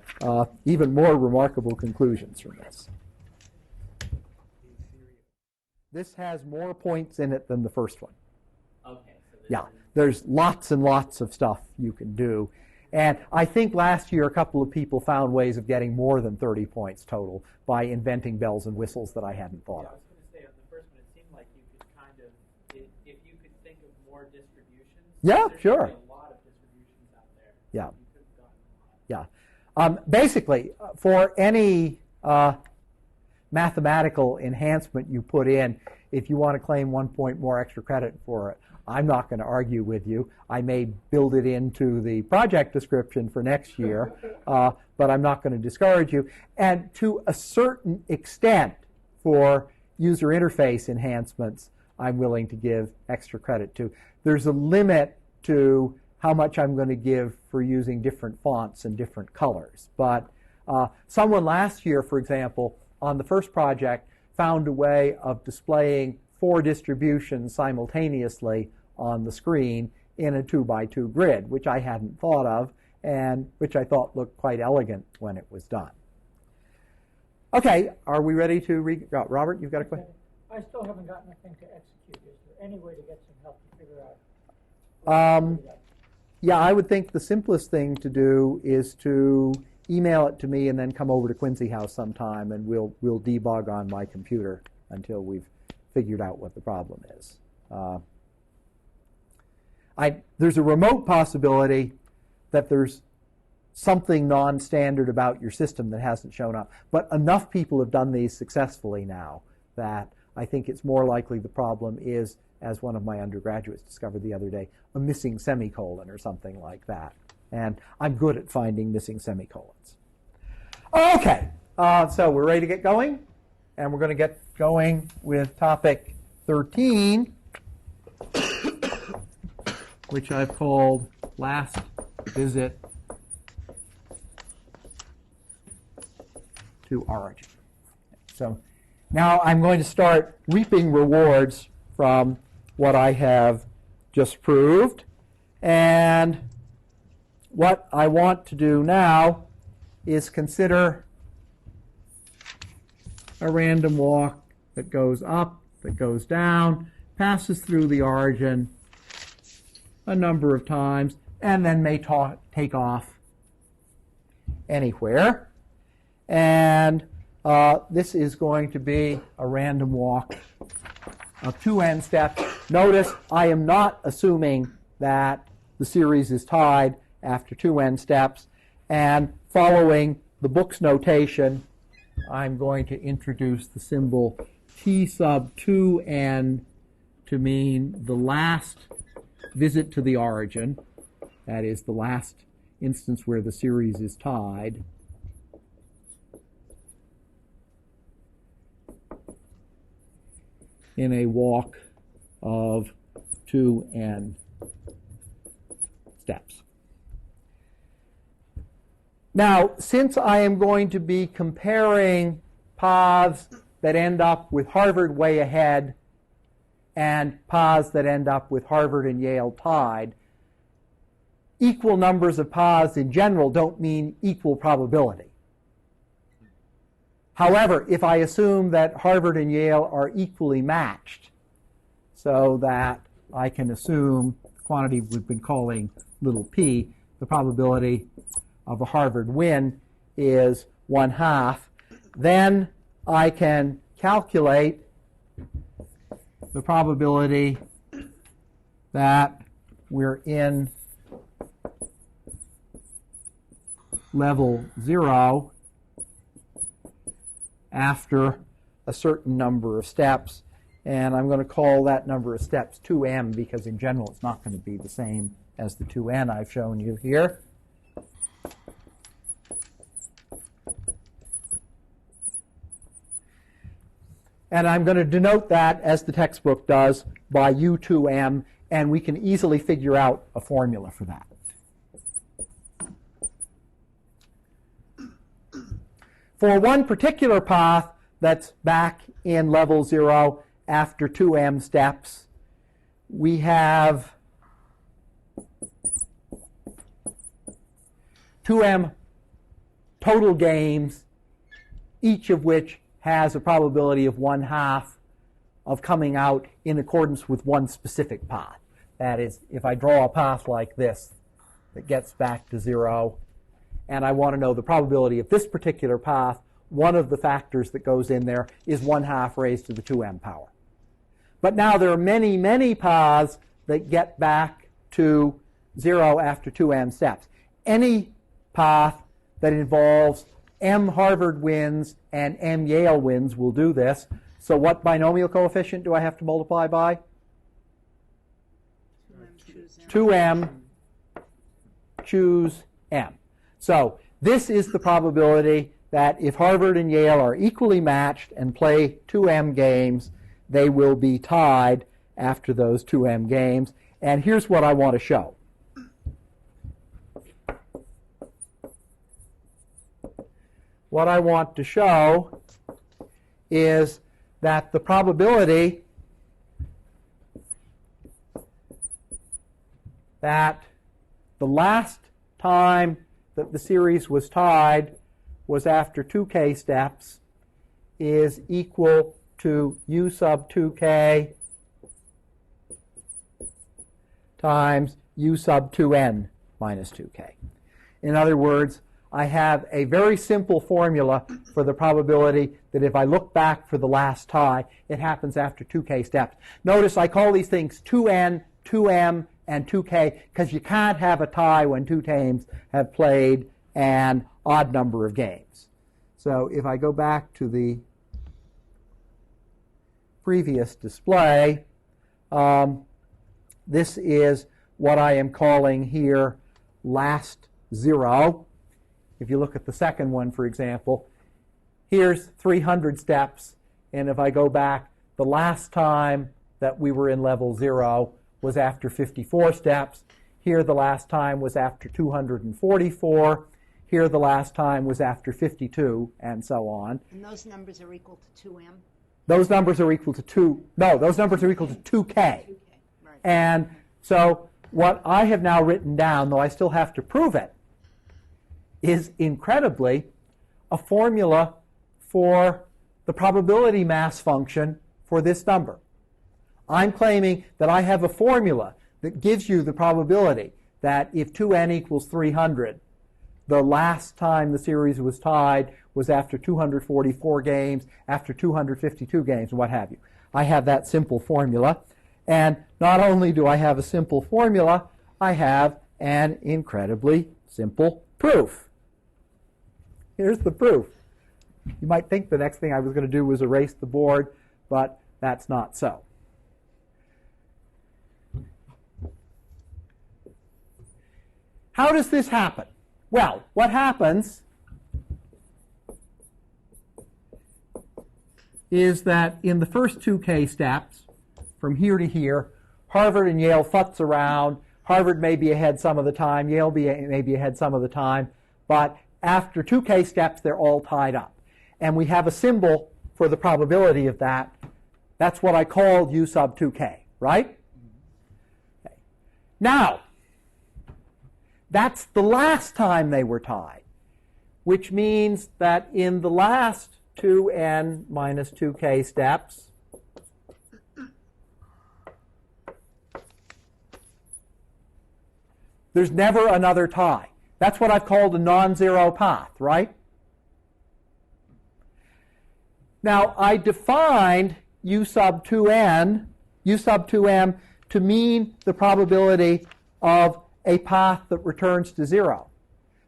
even more remarkable conclusions from this. This has more points in it than the first one. Okay. So yeah, there's lots and lots of stuff you can do. And I think last year a couple of people found ways of getting more than 30 points total by inventing bells and whistles that I hadn't thought I of. was going to say, on the first one, it seemed like you could kind of, if you could think of more distributions. Yeah, there's sure. Really a lot of distributions out there. Yeah. You could have gotten a lot. Yeah. Basically, for any mathematical enhancement you put in if you want to claim 1 point more extra credit for it. I'm not going to argue with you. I may build it into the project description for next year, but I'm not going to discourage you. And to a certain extent, for user interface enhancements, I'm willing to give extra credit to. There's a limit to how much I'm going to give for using different fonts and different colors. But someone last year, for example, on the first project, found a way of displaying 4 distributions simultaneously on the screen in a 2x2 grid, which I hadn't thought of and which I thought looked quite elegant when it was done. Okay, are we ready to Robert, you've got a question? I still haven't gotten a thing to execute. Is there any way to get some help to figure out? Yeah, I would think the simplest thing to do is to email it to me and then come over to Quincy House sometime, and we'll debug on my computer until we've figured out what the problem is. There's a remote possibility that there's something non-standard about your system that hasn't shown up, but enough people have done these successfully now that I think it's more likely the problem is, as one of my undergraduates discovered the other day, a missing semicolon or something like that. And I'm good at finding missing semicolons. Okay, so we're ready to get going, and we're going to get going with topic 13, which I've called Last Visit to Origin. So now I'm going to start reaping rewards from what I have just proved. And what I want to do now is consider a random walk that goes up, that goes down, passes through the origin a number of times, and then may take off anywhere. And this is going to be a random walk of 2n steps. Notice I am not assuming that the series is tied after 2n steps. And following the book's notation, I'm going to introduce the symbol t sub 2n to mean the last visit to the origin. That is the last instance where the series is tied. In a walk of 2n steps. Now, since I am going to be comparing paths that end up with Harvard way ahead and paths that end up with Harvard and Yale tied, equal numbers of paths in general don't mean equal probability. However, if I assume that Harvard and Yale are equally matched, so that I can assume the quantity we've been calling little p, the probability of a Harvard win is 1/2, then I can calculate the probability that we're in level 0 after a certain number of steps. And I'm going to call that number of steps 2m because in general it's not going to be the same as the 2n I've shown you here. And I'm going to denote that, as the textbook does, by U2m, and we can easily figure out a formula for that. For one particular path that's back in level 0 after 2m steps, we have 2m total games, each of which has a probability of 1/2 of coming out in accordance with one specific path. That is, if I draw a path like this that gets back to 0, and I want to know the probability of this particular path, one of the factors that goes in there is 1/2 raised to the 2m power. But now there are many, many paths that get back to 0 after 2m steps. Any path that involves M Harvard wins and M Yale wins will do this. So what binomial coefficient do I have to multiply by? 2m choose m. So this is the probability that if Harvard and Yale are equally matched and play 2m games, they will be tied after those 2m games. And here's what I want to show. What I want to show is that the probability that the last time that the series was tied was after 2k steps is equal to u sub 2k times u sub 2n minus 2k. In other words, I have a very simple formula for the probability that if I look back for the last tie, it happens after 2k steps. Notice I call these things 2n, 2m, and 2k because you can't have a tie when two teams have played an odd number of games. So if I go back to the previous display, this is what I am calling here last zero. If you look at the second one, for example, here's 300 steps, and if I go back, the last time that we were in level 0 was after 54 steps. Here the last time was after 244. Here the last time was after 52, and so on. And those numbers are equal to 2m? Those numbers are equal to those numbers are equal to 2k. Right. And so what I have now written down, though I still have to prove it, is incredibly a formula for the probability mass function for this number. I'm claiming that I have a formula that gives you the probability that if 2n equals 300, the last time the series was tied was after 244 games, after 252 games, what have you. I have that simple formula. And not only do I have a simple formula, I have an incredibly simple proof. Here's the proof. You might think the next thing I was going to do was erase the board, but that's not so. How does this happen? Well, what happens is that in the first 2k steps, from here to here, Harvard and Yale futz around. Harvard may be ahead some of the time, Yale may be ahead some of the time, but after 2k steps, they're all tied up. And we have a symbol for the probability of that. That's what I called u sub 2k, right? Okay. Now, that's the last time they were tied, which means that in the last 2n minus 2k steps, there's never another tie. That's what I've called a non-zero path, right? Now, I defined u sub 2n, u sub 2m, to mean the probability of a path that returns to 0.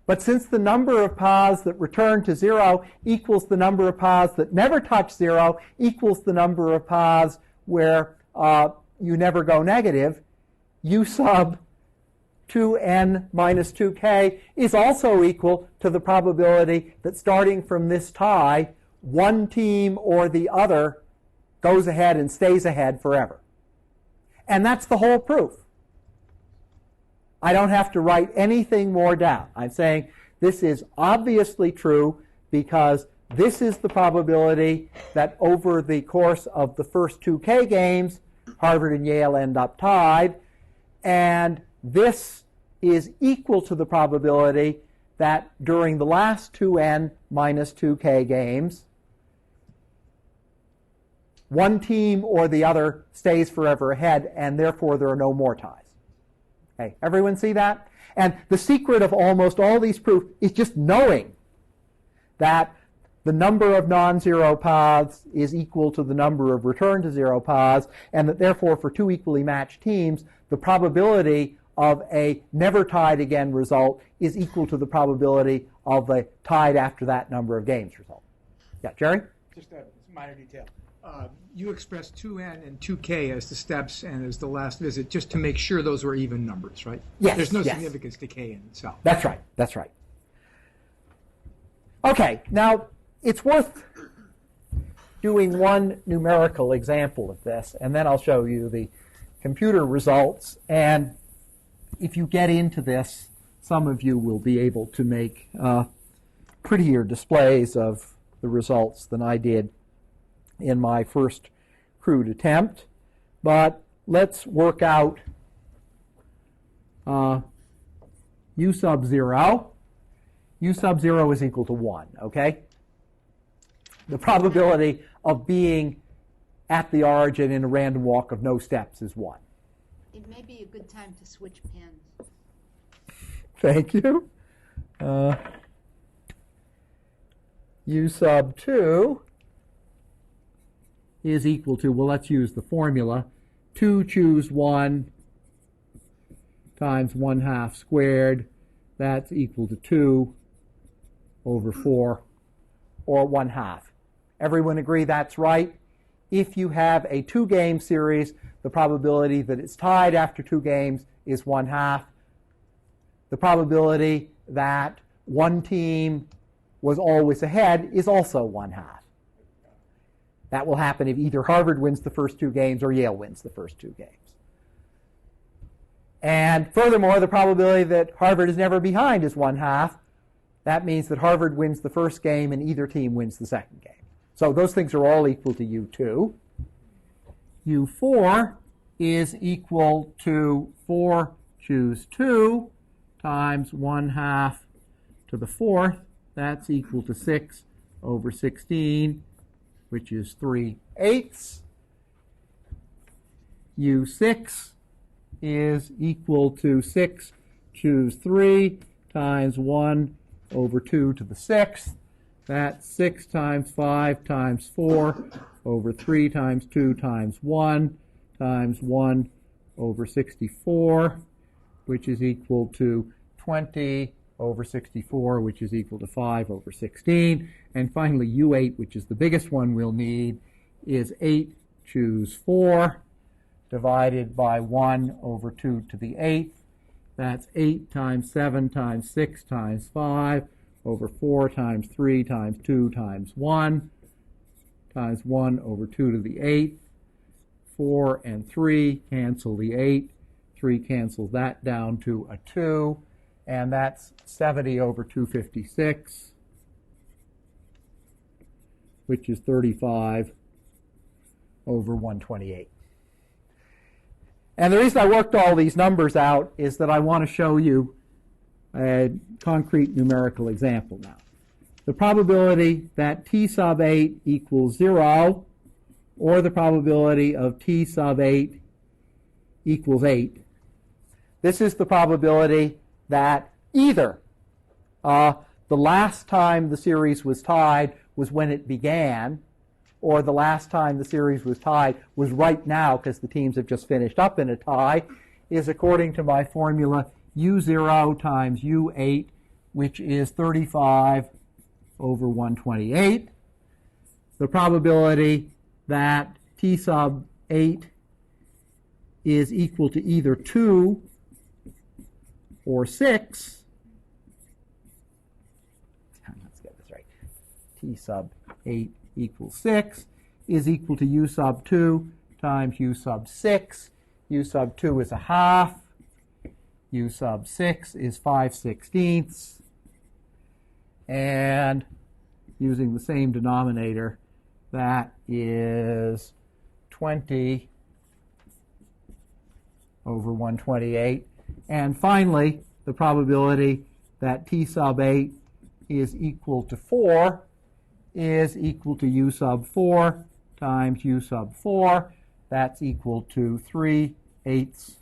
But since the number of paths that return to 0 equals the number of paths that never touch 0 equals the number of paths where you never go negative, u sub 2n minus 2k is also equal to the probability that starting from this tie, one team or the other goes ahead and stays ahead forever. And that's the whole proof. I don't have to write anything more down. I'm saying this is obviously true because this is the probability that over the course of the first 2k games, Harvard and Yale end up tied, and this is equal to the probability that during the last 2n minus 2k games, one team or the other stays forever ahead, and therefore there are no more ties. Okay, everyone see that? And the secret of almost all these proofs is just knowing that the number of non-zero paths is equal to the number of return to 0 paths, and that therefore for two equally matched teams, the probability of a never tied again result is equal to the probability of the tied after that number of games result. Yeah, Jerry? Just a minor detail. You expressed 2n and 2k as the steps and as the last visit, just to make sure those were even numbers, right? Yes. There's no yes. significance to k in itself. That's right. That's right. Okay, now it's worth doing one numerical example of this, and then I'll show you the computer results. And if you get into this, some of you will be able to make prettier displays of the results than I did in my first crude attempt. But let's work out u sub 0. U sub 0 is equal to 1, okay? The probability of being at the origin in a random walk of no steps is 1. It may be a good time to switch pens. Thank you. U sub 2 is equal to, well, let's use the formula. 2 choose 1 times 1/2 squared. That's equal to 2 over 4, or 1/2. Everyone agree that's right? If you have a 2-game series, the probability that it's tied after 2 games is 1/2. The probability that one team was always ahead is also 1/2. That will happen if either Harvard wins the first 2 games or Yale wins the first 2 games. And furthermore, the probability that Harvard is never behind is 1/2. That means that Harvard wins the first game and either team wins the second game. So those things are all equal to U2. U4 is equal to 4 choose 2 times 1/2 to the 4th. That's equal to 6 over 16, which is 3/8. U6 is equal to 6 choose 3 times 1 over 2 to the 6th. That's 6 times 5 times 4 over 3 times 2 times 1 over 64, which is equal to 20 over 64, which is equal to 5 over 16. And finally, U8, which is the biggest one we'll need, is 8 choose 4 divided by 1 over 2 to the 8th. That's 8 times 7 times 6 times 5 over 4 times 3 times 2 times 1 over 2 to the 8th. 4 and 3 cancel the 8. 3 cancels that down to a 2. And that's 70 over 256, which is 35 over 128. And the reason I worked all these numbers out is that I want to show you a concrete numerical example now. The probability that t sub 8 equals 0, or the probability of t sub 8 equals 8. This is the probability that either the last time the series was tied was when it began, or the last time the series was tied was right now because the teams have just finished up in a tie, is according to my formula U0 times U8, which is 35 over 128. The probability that t sub 8 is equal to either 2 or 6, let's get this right, t sub 8 equals 6, is equal to u sub 2 times u sub 6. U sub 2 is a half. U sub 6 is 5/16. And using the same denominator, that is 20 over 128. And finally, the probability that t sub 8 is equal to 4 is equal to u sub 4 times u sub 4. That's equal to 3/8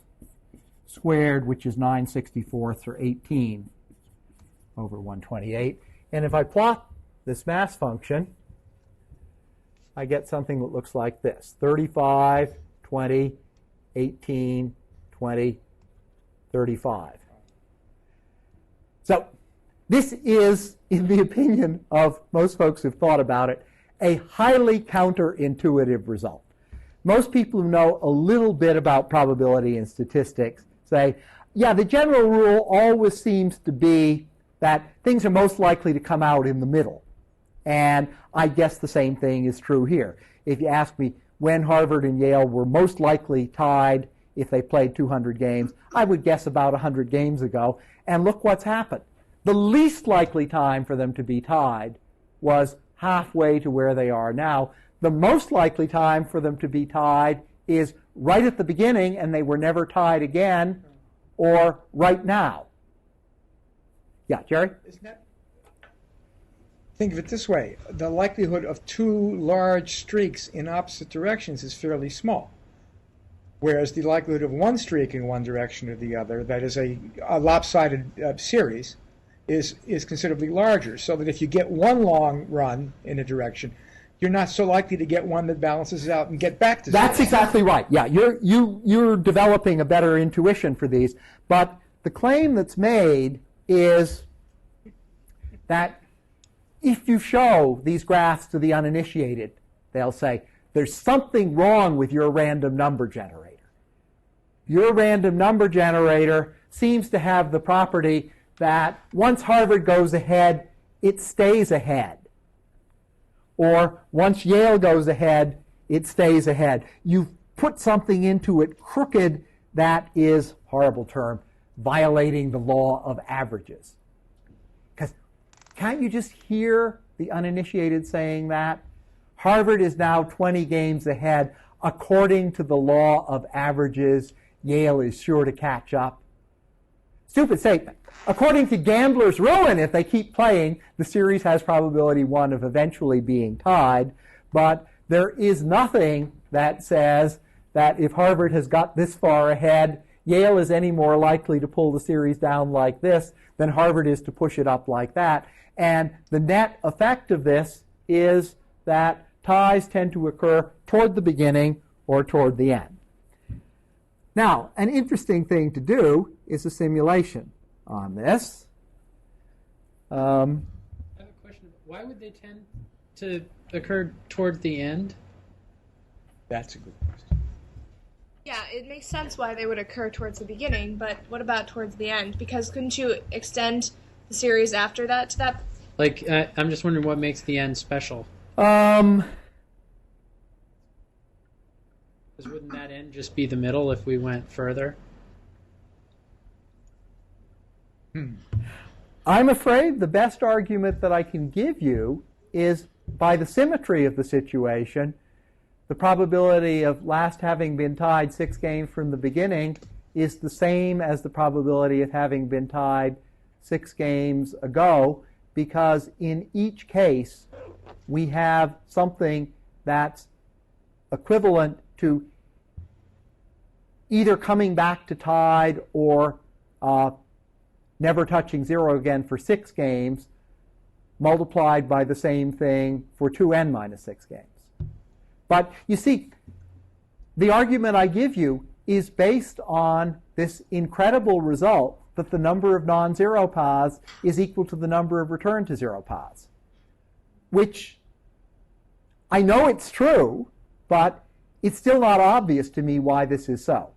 squared, which is 9/64 or 18 over 128. And if I plot this mass function, I get something that looks like this: 35, 20, 18, 20, 35. So This is, in the opinion of most folks who've thought about it, a highly counterintuitive result. Most people who know a little bit about probability and statistics say, yeah, the general rule always seems to be that things are most likely to come out in the middle. And I guess the same thing is true here. If you ask me when Harvard and Yale were most likely tied if they played 200 games, I would guess about 100 games ago. And look what's happened. The least likely time for them to be tied was halfway to where they are now. The most likely time for them to be tied is right at the beginning, and they were never tied again, or right now. Yeah, Jerry? Isn't that? Think of it this way. The likelihood of two large streaks in opposite directions is fairly small. Whereas the likelihood of one streak in one direction or the other, that is a lopsided series, is considerably larger. So that if you get one long run in a direction, you're not so likely to get one that balances out and get back to zero. That's exactly right. Yeah, you're developing a better intuition for these. But the claim that's made is that if you show these graphs to the uninitiated, they'll say, there's something wrong with your random number generator. Your random number generator seems to have the property that once Harvard goes ahead, it stays ahead. Or once Yale goes ahead, it stays ahead. You've put something into it crooked that is, horrible term, violating the law of averages. Because can't you just hear the uninitiated saying that? Harvard is now 20 games ahead. According to the law of averages, Yale is sure to catch up. Stupid statement. According to Gambler's Ruin, if they keep playing, the series has probability 1 of eventually being tied. But there is nothing that says that if Harvard has got this far ahead, Yale is any more likely to pull the series down like this than Harvard is to push it up like that. And the net effect of this is that ties tend to occur toward the beginning or toward the end. Now, an interesting thing to do is a simulation on this. I have a question. Why would they tend to occur toward the end? That's a good question. Yeah, it makes sense why they would occur towards the beginning, but what about towards the end? Because couldn't you extend the series after that to that? Like, I'm just wondering what makes the end special. Because wouldn't that end just be the middle if we went further? I'm afraid the best argument that I can give you is by the symmetry of the situation, the probability of last having been tied 6 games from the beginning is the same as the probability of having been tied 6 games ago, because in each case we have something that's equivalent to either coming back to tied or never touching 0 again for 6 games, multiplied by the same thing for 2n minus 6 games. But you see, the argument I give you is based on this incredible result that the number of non-zero paths is equal to the number of return to 0 paths, which I know it's true, but it's still not obvious to me why this is so.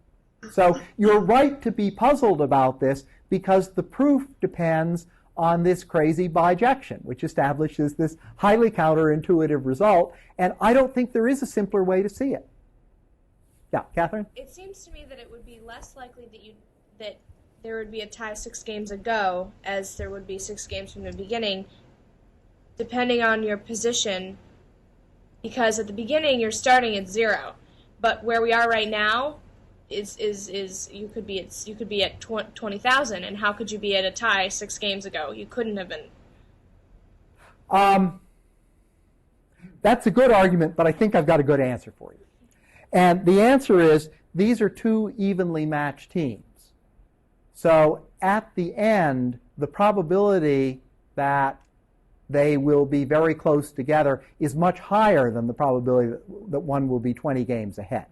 So you're right to be puzzled about this, because the proof depends on this crazy bijection, which establishes this highly counterintuitive result, and I don't think there is a simpler way to see it. Yeah, Catherine? It seems to me that it would be less likely that there would be a tie 6 games ago as there would be 6 games from the beginning, depending on your position, because at the beginning you're starting at 0, but where we are right now is you could be at 20,000, and how could you be at a tie 6 games ago? You couldn't have been. That's a good argument, but I think I've got a good answer for you. And the answer is these are 2 evenly matched teams. So at the end, the probability that they will be very close together is much higher than the probability that one will be 20 games ahead.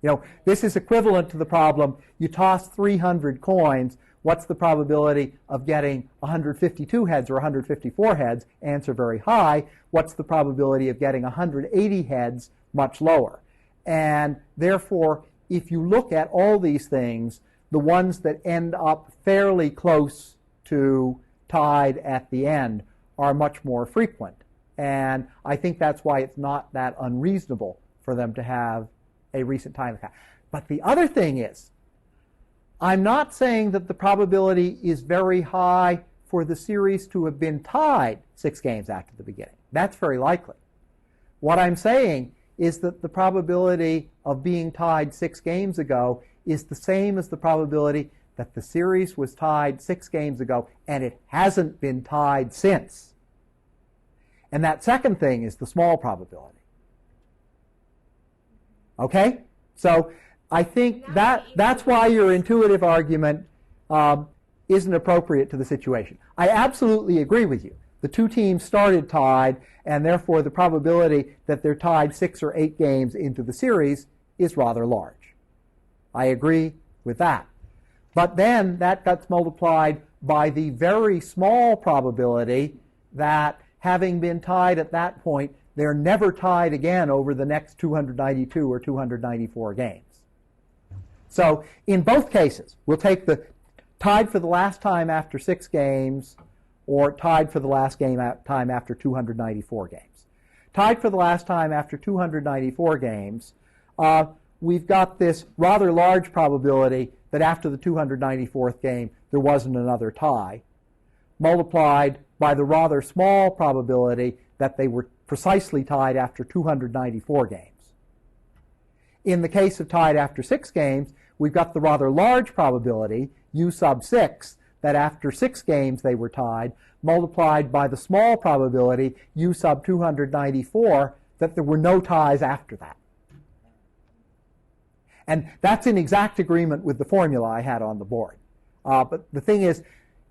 You know, this is equivalent to the problem, you toss 300 coins, What's the probability of getting 152 heads or 154 heads? Answer, very high. What's the probability of getting 180 heads? Much lower. And therefore, if you look at all these things, the ones that end up fairly close to tied at the end are much more frequent. And I think that's why it's not that unreasonable for them to have a recent time. But the other thing is, I'm not saying that the probability is very high for the series to have been tied 6 games after the beginning. That's very likely. What I'm saying is that the probability of being tied 6 games ago is the same as the probability that the series was tied 6 games ago and it hasn't been tied since. And that second thing is the small probability. Okay? So I think that's why your intuitive argument isn't appropriate to the situation. I absolutely agree with you. The 2 teams started tied, and therefore the probability that they're tied 6 or 8 games into the series is rather large. I agree with that. But then that gets multiplied by the very small probability that, having been tied at that point, they're never tied again over the next 292 or 294 games. So in both cases, we'll take the tied for the last time after 6 games or tied for the last time after 294 games. Tied for the last time after 294 games, we've got this rather large probability that after the 294th game there wasn't another tie, multiplied by the rather small probability that they were precisely tied after 294 games. In the case of tied after 6 games, we've got the rather large probability, u sub 6, that after 6 games they were tied, multiplied by the small probability, u sub 294, that there were no ties after that. And that's in exact agreement with the formula I had on the board. But the thing is,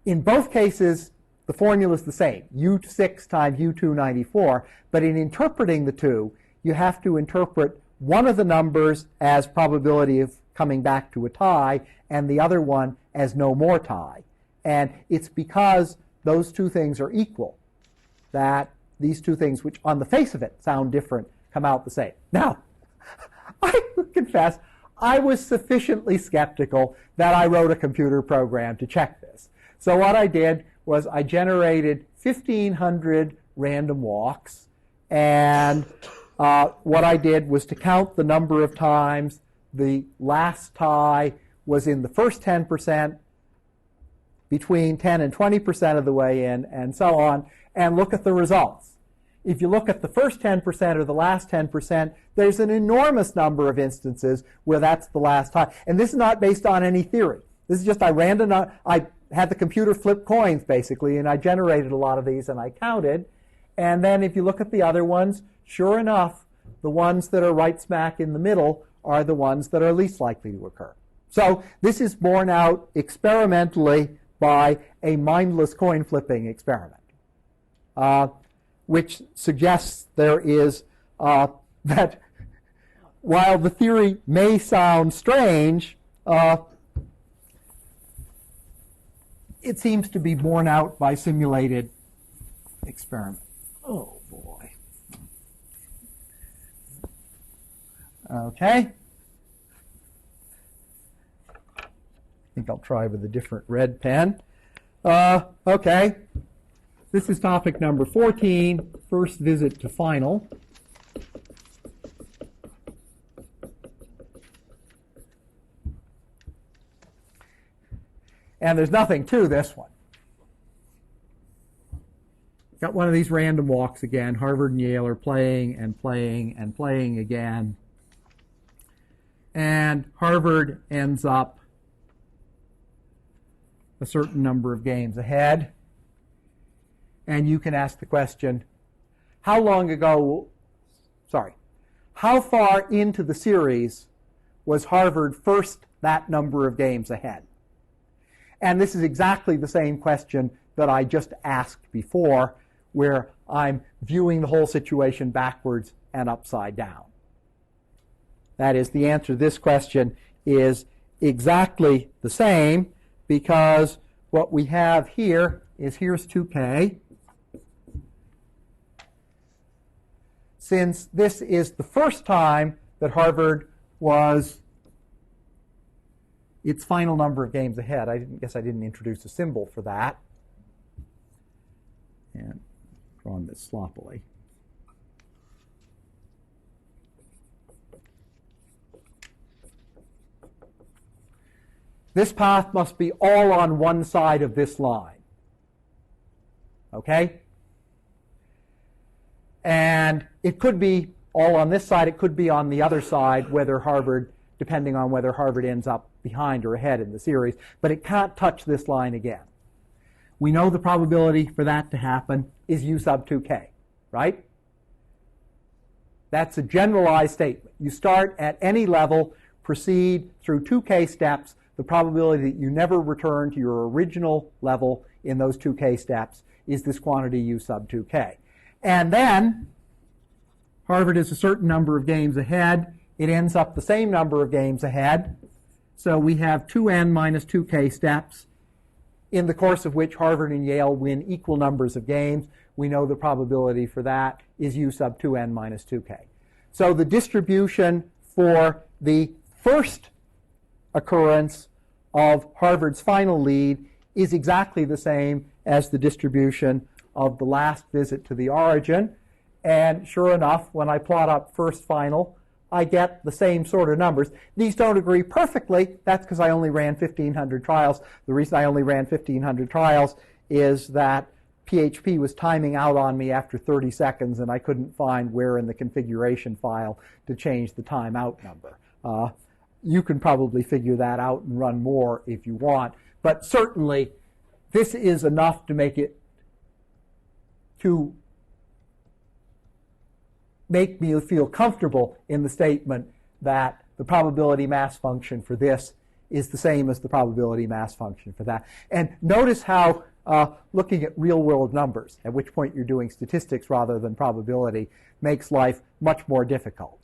in both cases, the formula is the same, u6 times u294, but in interpreting the two, you have to interpret one of the numbers as probability of coming back to a tie, and the other one as no more tie. And it's because those two things are equal that these two things, which on the face of it sound different, come out the same. Now, I confess, I was sufficiently skeptical that I wrote a computer program to check this. So what I did was I generated 1,500 random walks, and what I did was to count the number of times the last tie was in the first 10%, between 10 and 20% of the way in, and so on, and look at the results. If you look at the first 10% or the last 10%, there's an enormous number of instances where that's the last tie. And this is not based on any theory. This is just I had the computer flip coins, basically, and I generated a lot of these, and I counted. And then if you look at the other ones, sure enough, the ones that are right smack in the middle are the ones that are least likely to occur. So this is borne out experimentally by a mindless coin flipping experiment, which suggests there is that while the theory may sound strange, it seems to be borne out by simulated experiment. Oh boy. Okay. I think I'll try with a different red pen. Okay. This is topic number 14, first visit to final. And there's nothing to this one. Got one of these random walks again. Harvard and Yale are playing and playing and playing again. And Harvard ends up a certain number of games ahead. And you can ask the question, how far into the series was Harvard first that number of games ahead? And this is exactly the same question that I just asked before, where I'm viewing the whole situation backwards and upside down. That is, the answer to this question is exactly the same. because what we have here is here's 2k. Since this is the first time that Harvard was its final number of games ahead, I didn't introduce a symbol for that. And drawn this sloppily. This path must be all on one side of this line. Okay? And it could be all on this side, it could be on the other side, depending on whether Harvard ends up behind or ahead in the series, but it can't touch this line again. We know the probability for that to happen is u sub 2k, right? That's a generalized statement. You start at any level, proceed through 2k steps. The probability that you never return to your original level in those 2k steps is this quantity u sub 2k. And then Harvard is a certain number of games ahead. It ends up the same number of games ahead. So we have 2n minus 2k steps, in the course of which Harvard and Yale win equal numbers of games. We know the probability for that is u sub 2n minus 2k. So the distribution for the first occurrence of Harvard's final lead is exactly the same as the distribution of the last visit to the origin. And sure enough, when I plot up first final, I get the same sort of numbers. These don't agree perfectly. That's because I only ran 1,500 trials. The reason I only ran 1,500 trials is that PHP was timing out on me after 30 seconds, and I couldn't find where in the configuration file to change the timeout number. You can probably figure that out and run more if you want. But certainly, this is enough to make me feel comfortable in the statement that the probability mass function for this is the same as the probability mass function for that. And notice how looking at real-world numbers, at which point you're doing statistics rather than probability, makes life much more difficult.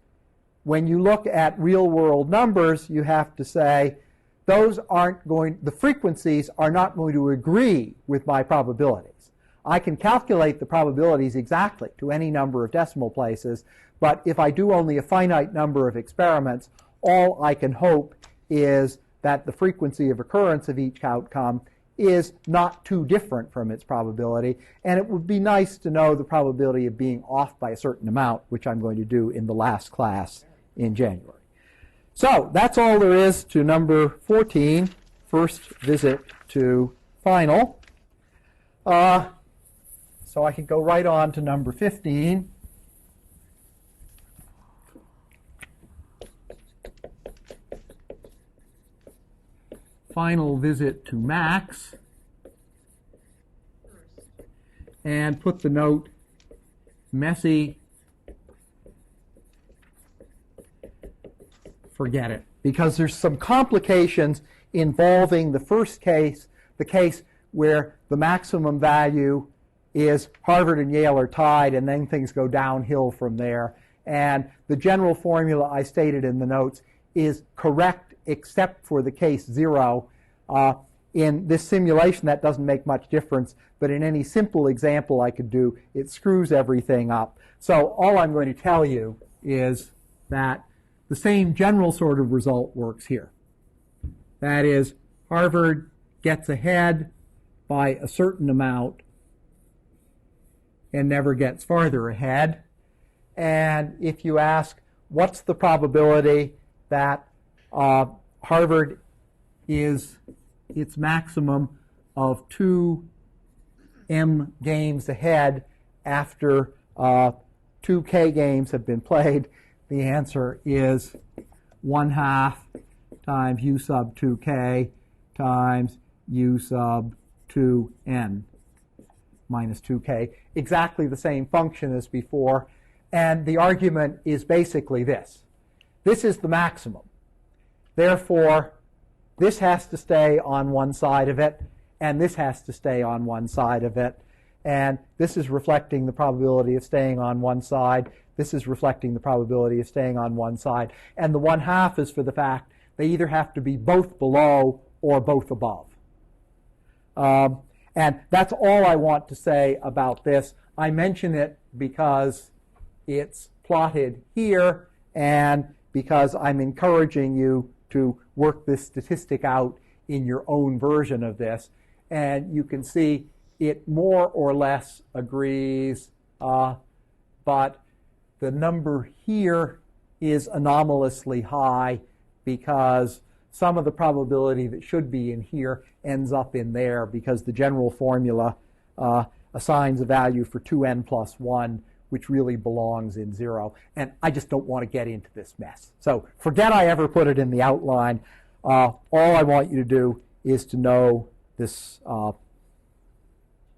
When you look at real-world numbers, you have to say, the frequencies are not going to agree with my probabilities. I can calculate the probabilities exactly to any number of decimal places, but if I do only a finite number of experiments, all I can hope is that the frequency of occurrence of each outcome is not too different from its probability, and it would be nice to know the probability of being off by a certain amount, which I'm going to do in the last class in January. So that's all there is to number 14, first visit to final. So I can go right on to number 15. Final visit to max. And put the note messy. Forget it. Because there's some complications involving the first case, the case where the maximum value is Harvard and Yale are tied, and then things go downhill from there. And the general formula I stated in the notes is correct except for the case 0. In this simulation, that doesn't make much difference, but in any simple example I could do, it screws everything up. So all I'm going to tell you is that the same general sort of result works here. That is, Harvard gets ahead by a certain amount and never gets farther ahead. And if you ask, what's the probability that Harvard is its maximum of 2m games ahead after 2k games have been played, the answer is 1/2 times u sub 2k times u sub 2n minus 2k, exactly the same function as before. And the argument is basically this. This is the maximum. Therefore, this has to stay on one side of it, and this has to stay on one side of it. And this is reflecting the probability of staying on one side. This is reflecting the probability of staying on one side. And the 1/2 is for the fact they either have to be both below or both above. And that's all I want to say about this. I mention it because it's plotted here and because I'm encouraging you to work this statistic out in your own version of this. And you can see it more or less agrees, but the number here is anomalously high because some of the probability that should be in here ends up in there because the general formula assigns a value for 2n plus 1, which really belongs in 0. And I just don't want to get into this mess. So forget I ever put it in the outline. All I want you to do is to know this,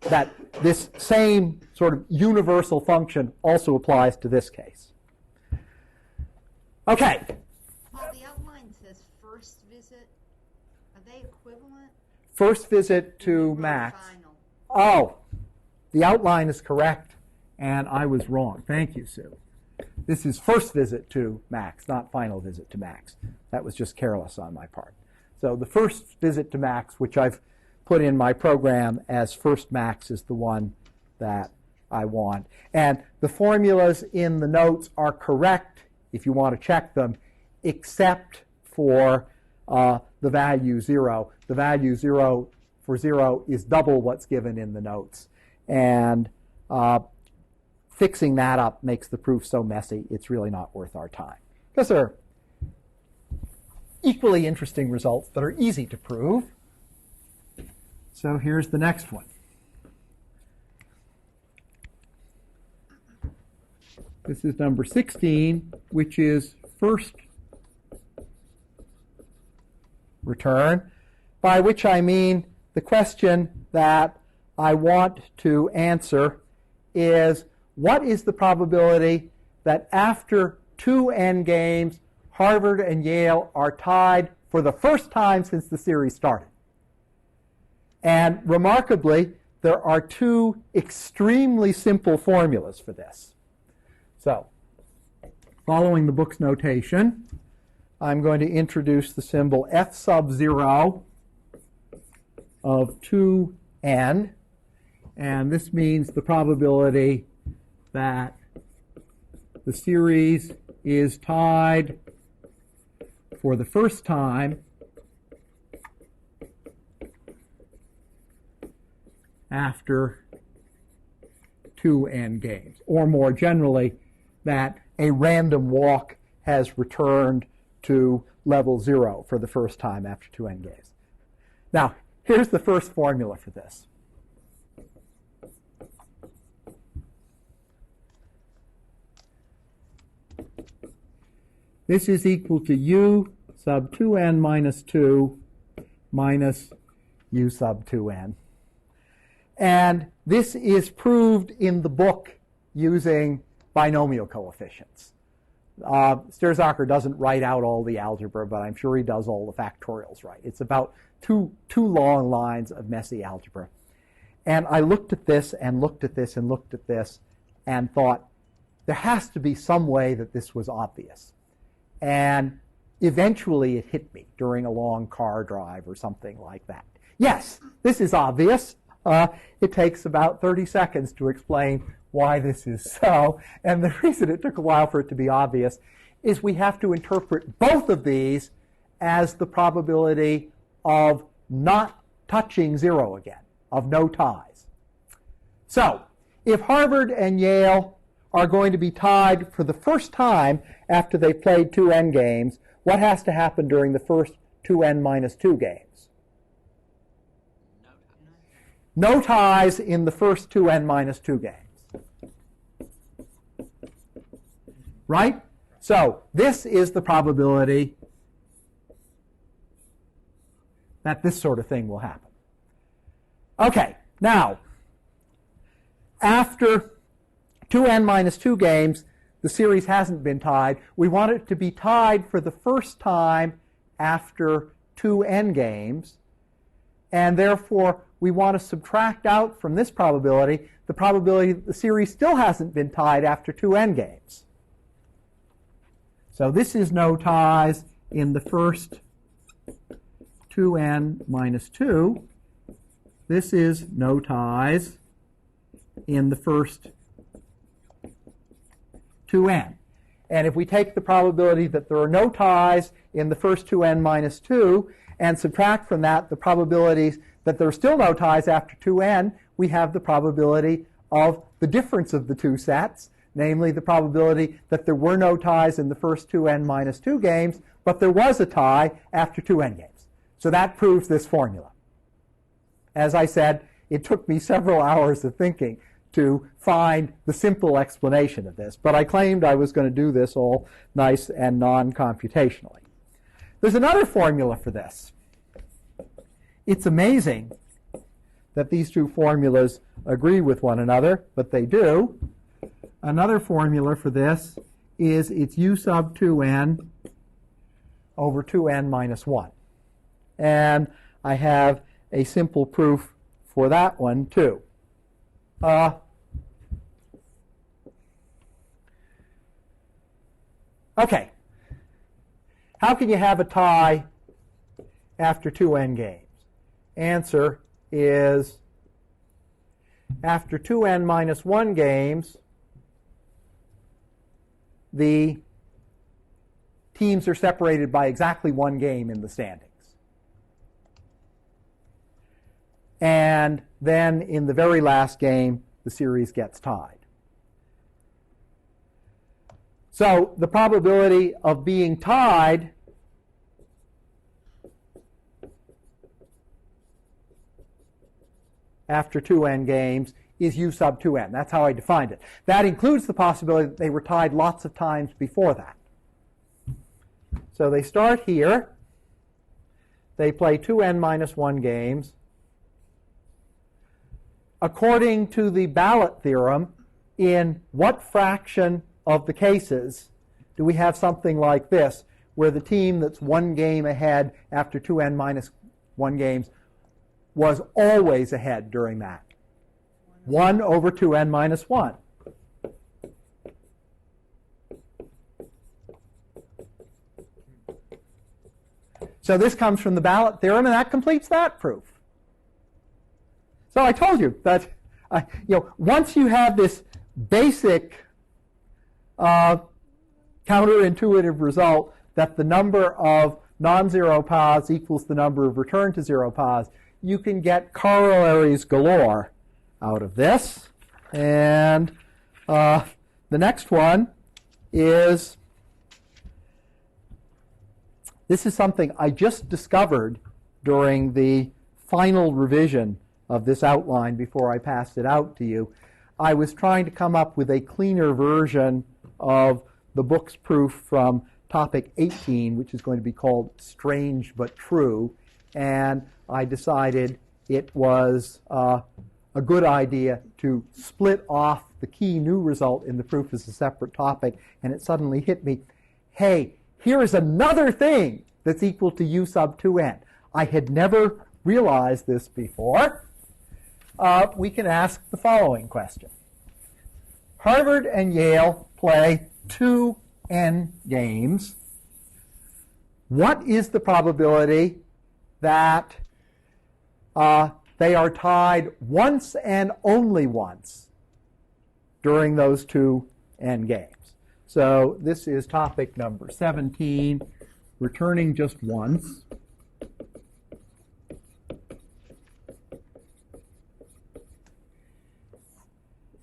that this same sort of universal function also applies to this case. Okay. Well, the outline says first visit. Are they equivalent? First visit to max. Final. Oh, the outline is correct, and I was wrong. Thank you, Sue. This is first visit to max, not final visit to max. That was just careless on my part. So the first visit to max, which I've put in my program as first max, is the one that I want. And the formulas in the notes are correct if you want to check them, except for the value 0. The value 0 for 0 is double what's given in the notes. And fixing that up makes the proof so messy, it's really not worth our time. Because there are equally interesting results that are easy to prove. So here's the next one. This is number 16, which is first return, by which I mean the question that I want to answer is, what is the probability that after 2 endgames, Harvard and Yale are tied for the first time since the series started? And remarkably, there are 2 extremely simple formulas for this. So, following the book's notation, I'm going to introduce the symbol f sub 0 of 2n, and this means the probability that the series is tied for the first time after 2 endgames, or more generally, that a random walk has returned to level 0 for the first time after 2 endgames. Now, here's the first formula for this. This is equal to u sub 2n minus 2 minus u sub 2n. And this is proved in the book using binomial coefficients. Sturzacher doesn't write out all the algebra, but I'm sure he does all the factorials right. It's about two long lines of messy algebra. And I looked at this and looked at this and looked at this and thought, there has to be some way that this was obvious. And eventually it hit me during a long car drive or something like that. Yes, this is obvious. It takes about 30 seconds to explain why this is so. And the reason it took a while for it to be obvious is we have to interpret both of these as the probability of not touching 0 again, of no ties. So if Harvard and Yale are going to be tied for the first time after they played 2 endgames, what has to happen during the first 2n minus 2 games? No ties in the first 2n minus 2 games. Right? So this is the probability that this sort of thing will happen. Okay, now, after 2n minus 2 games, the series hasn't been tied. We want it to be tied for the first time after 2 endgames, and therefore we want to subtract out from this probability the probability that the series still hasn't been tied after 2 endgames. So this is no ties in the first 2n minus 2. this is no ties in the first 2n. And if we take the probability that there are no ties in the first 2n minus 2 and subtract from that the probabilities that there are still no ties after 2n, we have the probability of the difference of the two sets, namely the probability that there were no ties in the first 2n minus 2 games, but there was a tie after 2n games. So that proves this formula. As I said, it took me several hours of thinking to find the simple explanation of this, but I claimed I was going to do this all nice and non-computationally. There's another formula for this. It's amazing that these two formulas agree with one another, but they do. Another formula for this is it's u sub 2n over 2n minus 1. And I have a simple proof for that one, too. Okay. How can you have a tie after 2n games? Answer is after 2n minus 1 games, the teams are separated by exactly one game in the standings. And then in the very last game, the series gets tied. So the probability of being tied after 2n games is u sub 2n. That's how I defined it. That includes the possibility that they were tied lots of times before that. So they start here. They play 2n minus 1 games. According to the ballot theorem, in what fraction of the cases do we have something like this, where the team that's one game ahead after 2n minus 1 games was always ahead during that? 1 over 2n minus 1. So this comes from the ballot theorem, and that completes that proof. So I told you that once you have this basic counterintuitive result that the number of non-zero paths equals the number of return to zero paths, you can get corollaries galore out of this. And the next one is, this is something I just discovered during the final revision of this outline before I passed it out to you. I was trying to come up with a cleaner version of the book's proof from topic 18, which is going to be called Strange But True, and I decided it was a good idea to split off the key new result in the proof as a separate topic, and it suddenly hit me, hey, here is another thing that's equal to u sub 2n. I had never realized this before. We can ask the following question. Harvard and Yale play 2n games. What is the probability that they are tied once and only once during those 2n games? So this is topic number 17, returning just once.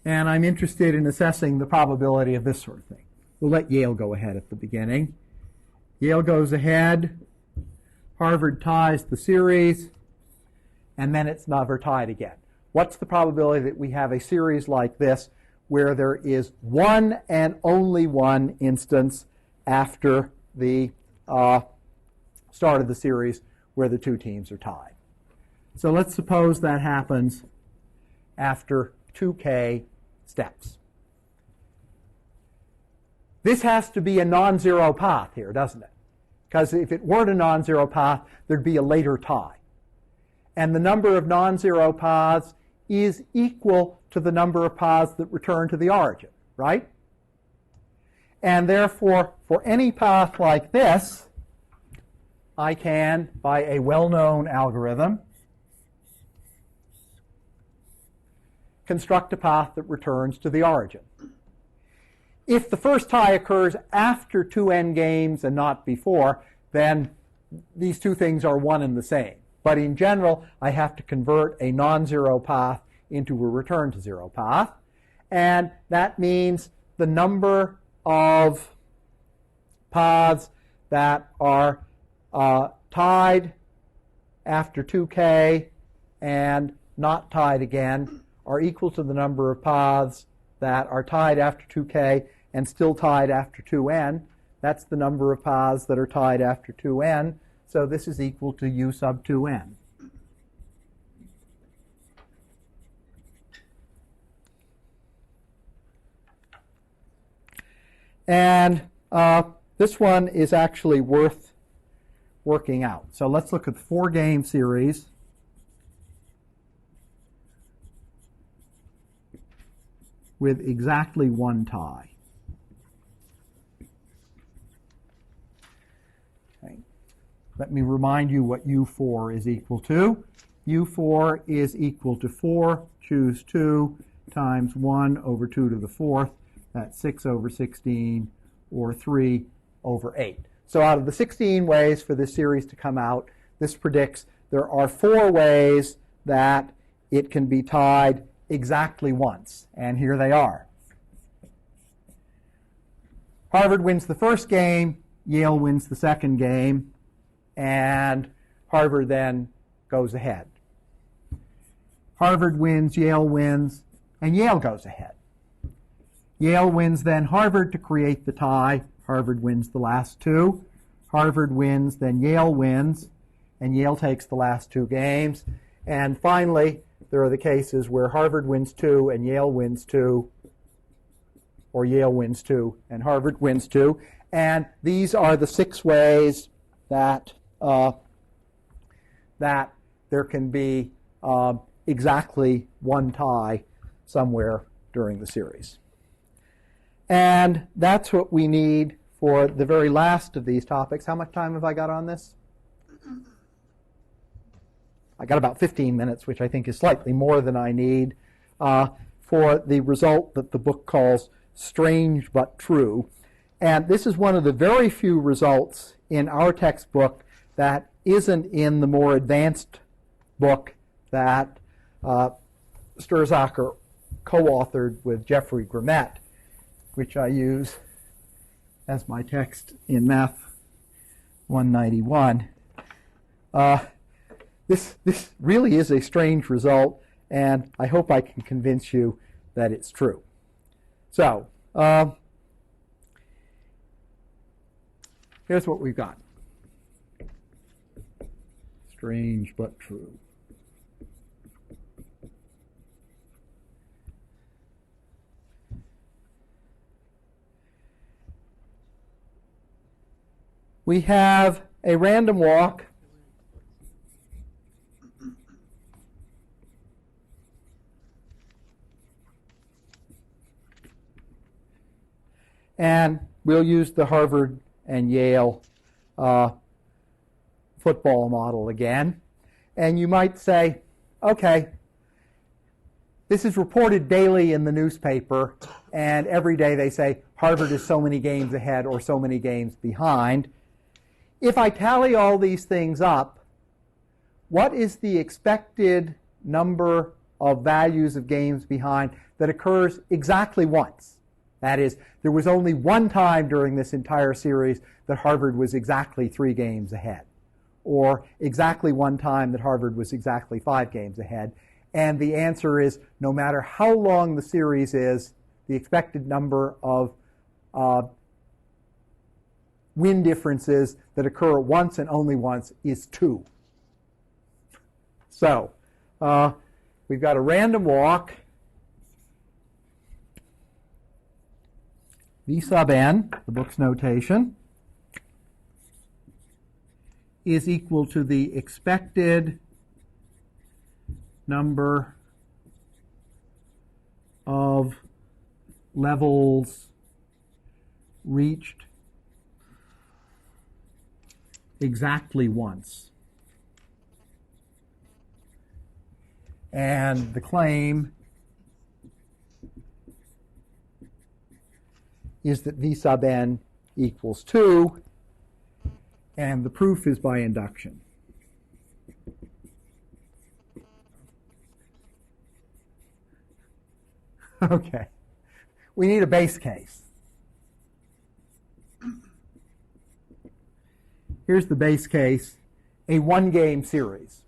And I'm interested in assessing the probability of this sort of thing. We'll let Yale go ahead at the beginning. Yale goes ahead. Harvard ties the series. And then it's never tied again. What's the probability that we have a series like this where there is one and only one instance after the start of the series where the two teams are tied? So let's suppose that happens after 2k steps. This has to be a non-zero path here, doesn't it? Because if it weren't a non-zero path, there'd be a later tie. And the number of non-zero paths is equal to the number of paths that return to the origin, right? And therefore, for any path like this, I can, by a well-known algorithm, construct a path that returns to the origin. If the first tie occurs after 2 endgames and not before, then these two things are one and the same. But in general, I have to convert a non-zero path into a return to zero path. And that means the number of paths that are tied after 2k and not tied again are equal to the number of paths that are tied after 2k and still tied after 2n. That's the number of paths that are tied after 2n. So this is equal to u sub 2n. And this one is actually worth working out. So let's look at the 4-game series. With exactly one tie. Okay. Let me remind you what U4 is equal to. U4 is equal to 4, choose 2, times 1 over 2 to the 4th. That's 6 over 16, or 3 over 8. So out of the 16 ways for this series to come out, this predicts there are 4 ways that it can be tied exactly once. And here they are. Harvard wins the first game, Yale wins the second game, and Harvard then goes ahead. Harvard wins, Yale wins, and Yale goes ahead. Yale wins then Harvard to create the tie. Harvard wins the last 2. Harvard wins, then Yale wins, and Yale takes the last 2 games. And finally, there are the cases where Harvard wins 2 and Yale wins 2, or Yale wins 2 and Harvard wins 2. And these are the 6 ways that that there can be exactly one tie somewhere during the series. And that's what we need for the very last of these topics. How much time have I got on this? I got about 15 minutes, which I think is slightly more than I need, for the result that the book calls strange but true. And this is one of the very few results in our textbook that isn't in the more advanced book that Sturzacher co-authored with Jeffrey Grimmett, which I use as my text in Math 191. This really is a strange result, and I hope I can convince you that it's true. So, here's what we've got. Strange but true. We have a random walk and we'll use the Harvard and Yale football model again. And you might say, okay, this is reported daily in the newspaper, and every day they say Harvard is so many games ahead or so many games behind. If I tally all these things up, what is the expected number of values of games behind that occurs exactly once? That is, there was only one time during this entire series that Harvard was exactly 3 games ahead, or exactly one time that Harvard was exactly 5 games ahead. And the answer is, no matter how long the series is, the expected number of win differences that occur once and only once is 2. So we've got a random walk. V sub n, the book's notation, is equal to the expected number of levels reached exactly once. And the claim is that V sub n equals 2, and the proof is by induction. Okay. We need a base case. Here's the base case, a one-game series.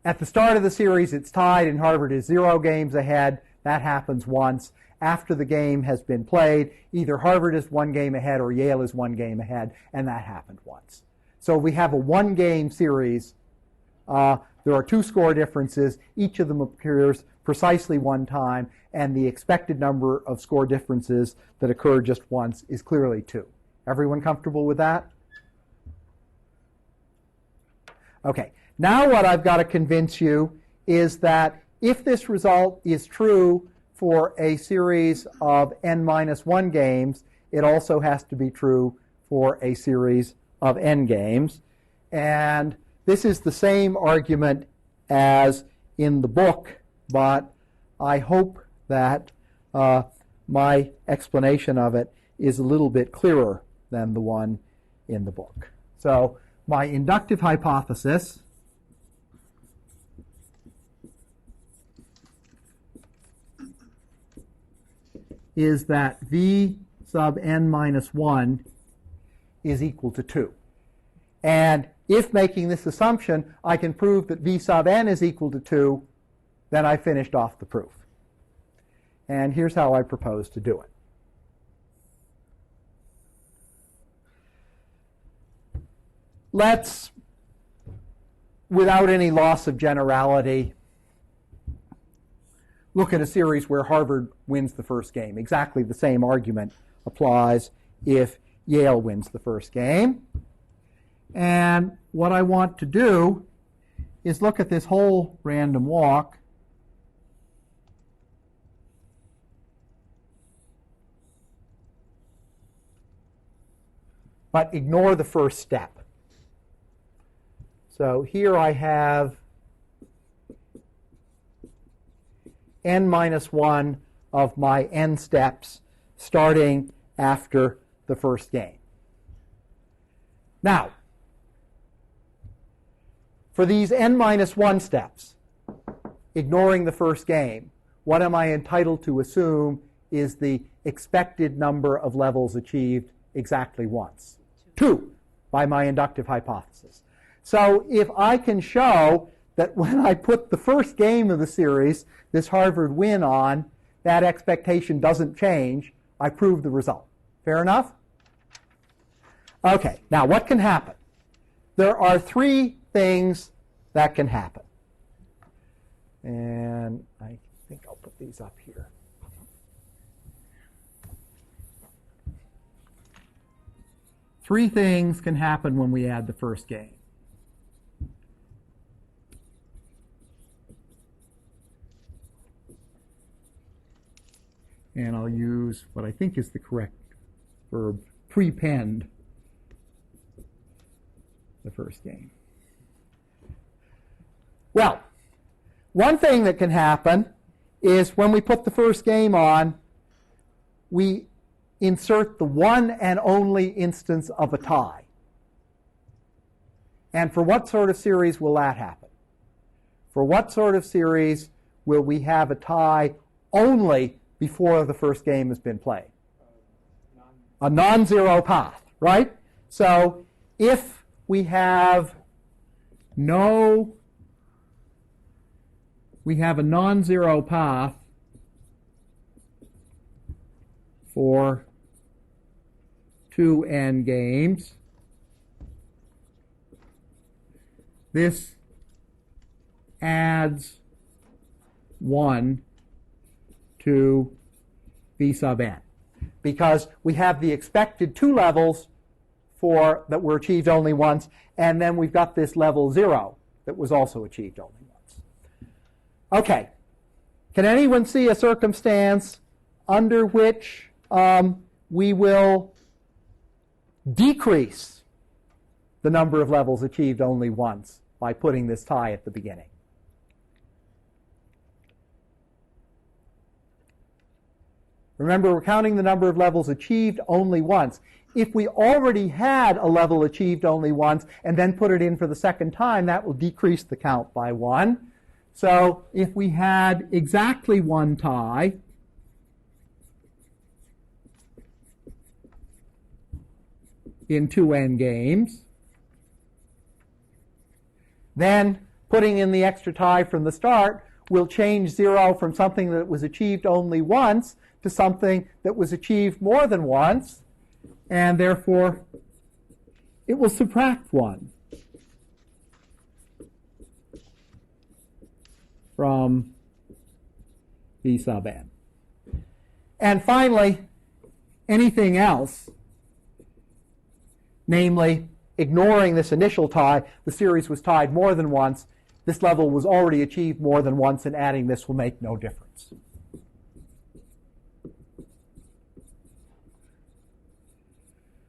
At the start of the series, it's tied and Harvard is 0 games ahead. That happens once. After the game has been played, either Harvard is 1 game ahead or Yale is 1 game ahead, and that happened once. So we have a one-game series. There are 2 score differences. Each of them occurs precisely 1 time, and the expected number of score differences that occur just once is clearly 2. Everyone comfortable with that? Okay. Now what I've got to convince you is that if this result is true for a series of n-1 games, it also has to be true for a series of n games. And this is the same argument as in the book, but I hope that my explanation of it is a little bit clearer than the one in the book. So my inductive hypothesis is that V sub n minus 1 is equal to 2. And if making this assumption, I can prove that V sub n is equal to 2, then I finished off the proof. And here's how I propose to do it. Let's, without any loss of generality, look at a series where Harvard wins the first game. Exactly the same argument applies if Yale wins the first game. And what I want to do is look at this whole random walk but ignore the first step. So here I have n minus 1 of my n steps starting after the first game. Now, for these n minus 1 steps, ignoring the first game, what am I entitled to assume is the expected number of levels achieved exactly once? 2, by my inductive hypothesis. So if I can show that when I put the first game of the series, this Harvard win on, that expectation doesn't change, I prove the result. Fair enough? Okay, now what can happen? There are 3 things that can happen. And I think I'll put these up here. Three things can happen when we add the first game. And I'll use what I think is the correct verb, prepend the first game. Well, one thing that can happen is when we put the first game on, we insert the one and only instance of a tie. And for what sort of series will that happen? For what sort of series will we have a tie only before the first game has been played? A non-zero path, right? So if we have a non-zero path for 2n games, this adds 1 to V sub n, because we have the expected 2 levels that were achieved only once, and then we've got this level 0 that was also achieved only once. Okay, can anyone see a circumstance under which we will decrease the number of levels achieved only once by putting this tie at the beginning? Remember, we're counting the number of levels achieved only once. If we already had a level achieved only once and then put it in for the second time, that will decrease the count by 1. So if we had exactly one tie, in 2 endgames, then putting in the extra tie from the start will change 0 from something that was achieved only once to something that was achieved more than once, and therefore it will subtract 1 from V sub n. And finally, anything else, namely ignoring this initial tie, the series was tied more than once, this level was already achieved more than once, and adding this will make no difference.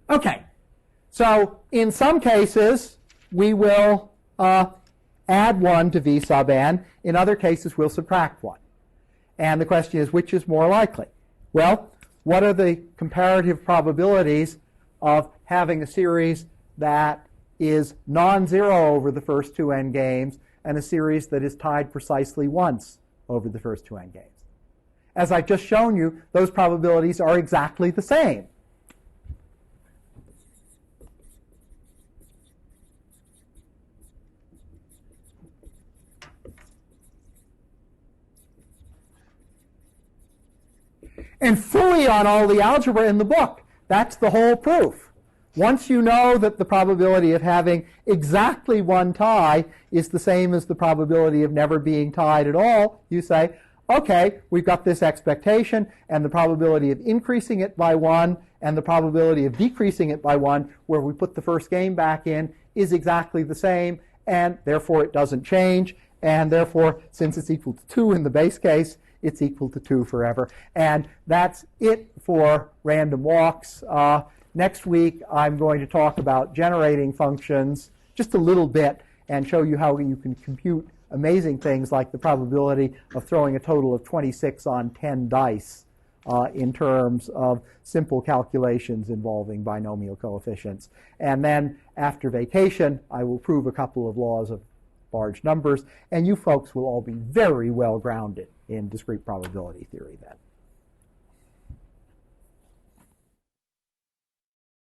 Okay, so in some cases we will add 1 to V sub n. In other cases we'll subtract 1. And the question is, which is more likely? Well, what are the comparative probabilities of having a series that is non-zero over the first 2 endgames and a series that is tied precisely once over the first 2 endgames? As I've just shown you, those probabilities are exactly the same. And fully on all the algebra in the book. That's the whole proof. Once you know that the probability of having exactly one tie is the same as the probability of never being tied at all, you say, okay, we've got this expectation, and the probability of increasing it by 1 and the probability of decreasing it by 1, where we put the first game back in, is exactly the same, and therefore it doesn't change, and therefore, since it's equal to 2 in the base case, it's equal to 2 forever. And that's it for random walks. Next week, I'm going to talk about generating functions just a little bit and show you how you can compute amazing things like the probability of throwing a total of 26 on 10 dice in terms of simple calculations involving binomial coefficients. And then after vacation, I will prove a couple of laws of large numbers, and you folks will all be very well grounded in discrete probability theory then.